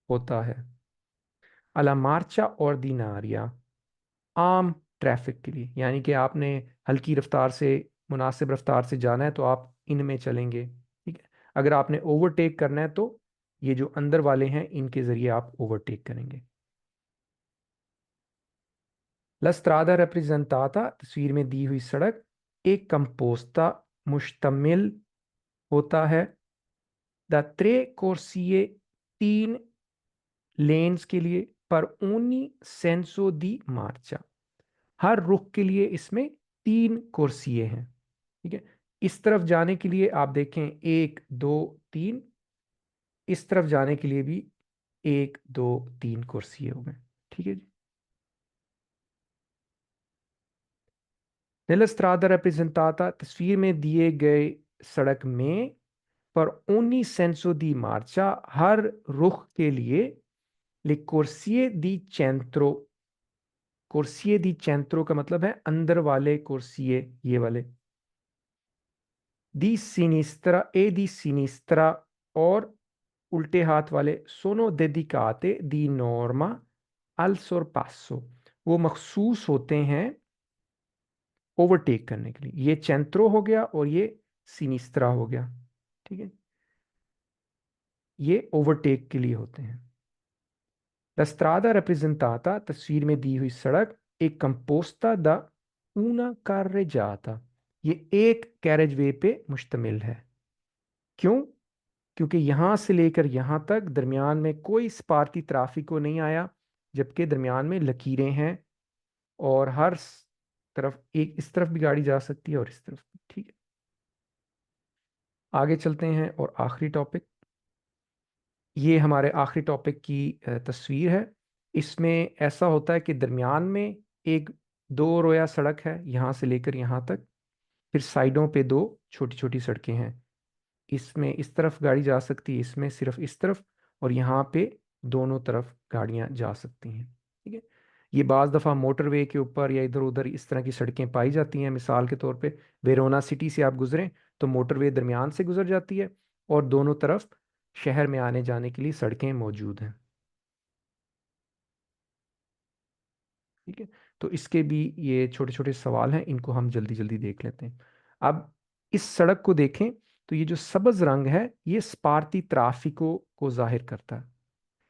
होता है, अला मार्चा ऑर्डिनारिया, आम ट्रैफिक के लिए, यानी कि आपने हल्की रफ्तार से, मुनासिब रफ्तार से जाना है तो आप इनमें चलेंगे। ठीक है। अगर आपने ओवरटेक करना है तो ये जो अंदर वाले हैं इनके ज़रिए आप ओवरटेक करेंगे। लस्त्रादा रिप्रेजेंटाता, तस्वीर में दी हुई सड़क, एक कंपोस्ता, मुश्तमिल होता है, द त्रे कोर्सिए, तीन लेन्स के लिए, पर ऊनी सेंसो दी मार्चा, हर रुख के लिए इसमें तीन कुर्सिए हैं। ठीक है। इस तरफ जाने के लिए आप देखें एक दो तीन, इस तरफ जाने के लिए भी एक दो तीन कुर्सिए हो गए। ठीक है जी। नेलस्त्रादा रिप्रेजेंटाता, तस्वीर में दिए गए सड़क में, पर ओनी सेंसो दी मार्चा, हर रुख के लिए, ले कुर्सिए दी चेंत्रो, कुर्सिए दी चेंत्रो का मतलब है अंदर वाले कुर्सिए, ये वाले, दी सिनिस्त्रा, ए दी सिनिस्त्रा, और उल्टे हाथ वाले, सोनो dedicate दी नॉर्मा अल sorpasso, वो मखसूस होते हैं ओवरटेक करने के लिए। ये चेंत्रो हो गया और ये सिनिस्त्रा हो गया। ठीक है। ये ओवरटेक के लिए होते हैं। लस्त्रादा रिप्रेजेंटाता, तस्वीर में दी हुई सड़क, एक कंपोस्ता द ऊना carreggiata, ये एक कैरेज वे पे मुश्तमिल है। क्यों? क्योंकि यहाँ से लेकर यहाँ तक दरमियान में कोई स्पार्की ट्राफिको नहीं आया, जबकि दरमियान में लकीरें हैं, और हर तरफ, एक इस तरफ भी गाड़ी जा सकती है और इस तरफ भी। ठीक है। आगे चलते हैं और आखिरी टॉपिक, ये हमारे आखिरी टॉपिक की तस्वीर है। इसमें ऐसा होता है कि दरमियान में एक दो रोया सड़क है यहाँ से लेकर यहाँ तक, फिर साइडों पे दो छोटी छोटी सड़कें हैं। इसमें इस तरफ गाड़ी जा सकती है, इसमें सिर्फ इस तरफ, और यहाँ पे दोनों तरफ गाड़ियाँ जा सकती हैं। ठीक है। ये बाज़ दफ़ा मोटरवे के ऊपर या इधर उधर इस तरह की सड़कें पाई जाती हैं। मिसाल के तौर पे वेरोना सिटी से आप गुजरें तो मोटरवे दरमियान से गुजर जाती है, और दोनों तरफ शहर में आने जाने के लिए सड़कें मौजूद हैं। ठीक है। तो इसके भी ये छोटे छोटे सवाल हैं, इनको हम जल्दी जल्दी देख लेते हैं। अब इस सड़क को देखें तो ये जो सब्ज रंग है ये स्पार्ती ट्राफिको को जाहिर करता है।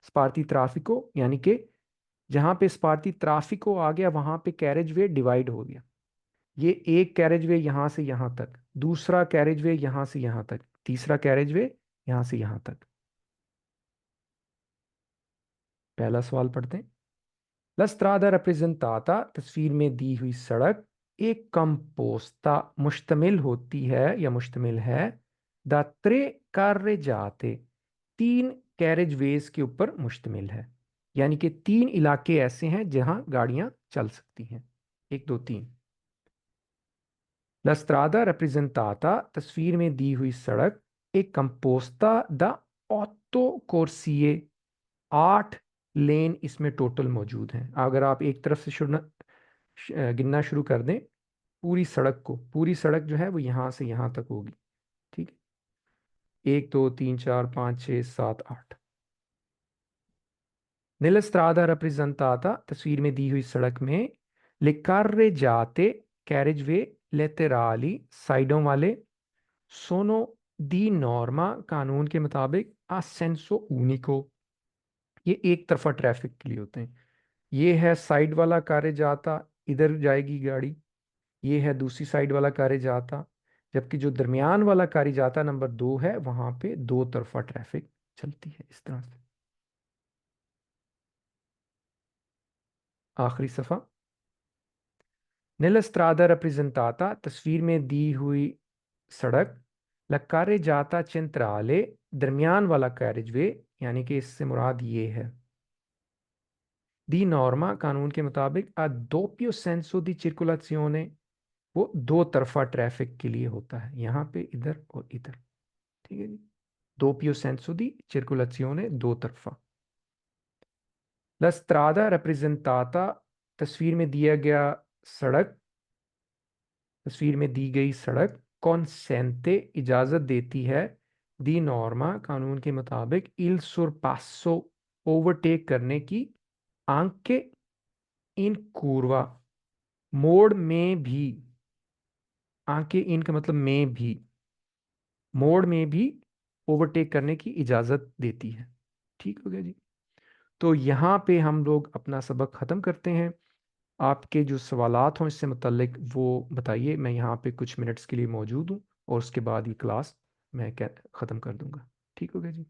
स्पार्ती ट्राफिको यानी कि जहां पे स्पार्ती ट्राफिको आ गया वहां पे कैरेज वे डिवाइड हो गया। ये एक कैरेज वे यहां से यहां तक, दूसरा कैरेज वे यहां से यहां तक, तीसरा कैरेज वे यहां से यहां तक। पहला सवाल पढ़ते हैं। La strada rappresentata तस्वीर में दी हुई सड़क एक कंपोस्ता मुश्तमिल होती है या मुश्तमिल है द त्रे carreggiate तीन कैरेज वेज के ऊपर मुश्तमिल है। यानी कि तीन इलाके ऐसे हैं जहां गाड़ियां चल सकती हैं। एक दो तीन। La strada rappresentata तस्वीर में दी हुई सड़क एक कंपोस्ता द otto corsie 8 लेन इसमें टोटल मौजूद हैं। अगर आप एक तरफ से गिनना शुरू कर दें पूरी सड़क को, पूरी सड़क जो है वो यहाँ से यहाँ तक होगी। ठीक है। एक दो तीन चार पाँच छः सात आठ। Nella strada rappresentata तस्वीर में दी हुई सड़क में le carreggiate कैरेज वे लेटराली साइडों वाले sono di norma कानून के मुताबिक a senso unico ये एक तरफा ट्रैफिक के लिए होते हैं। ये है साइड वाला कार्य जाता, इधर जाएगी गाड़ी। ये है दूसरी साइड वाला कार्य जाता, जबकि जो दरमियान वाला कार्य जाता नंबर 2 है वहां पे दो तरफा ट्रैफिक चलती है इस तरह से। आखिरी सफ़ा। Nella strada rappresentata तस्वीर में दी हुई सड़क la carreggiata centrale दरमियान वाला कैरेजवे यानी कि इससे मुराद ये है दी नॉर्मा कानून के मुताबिक a doppio senso di circolazione वो दो तरफा ट्रैफिक के लिए होता है, यहाँ पे इधर और इधर। ठीक है जी। doppio senso di circolazione दो तरफा। La strada rappresentata तस्वीर में दिया गया सड़क तस्वीर में दी गई सड़क consente इजाजत देती है दी नॉर्मा कानून के मुताबिक il sorpasso ओवरटेक करने की आंके इन curva मोड़ में भी। आंके इन का मतलब में भी, मोड़ में भी ओवरटेक करने की इजाज़त देती है। ठीक हो गया जी। तो यहाँ पे हम लोग अपना सबक ख़त्म करते हैं। आपके जो सवालात हों इससे मुतल्लिक वो बताइए, मैं यहाँ पे कुछ मिनट्स के लिए मौजूद हूँ और उसके बाद ये क्लास मैं ख़त्म कर दूँगा। ठीक हो गया जी।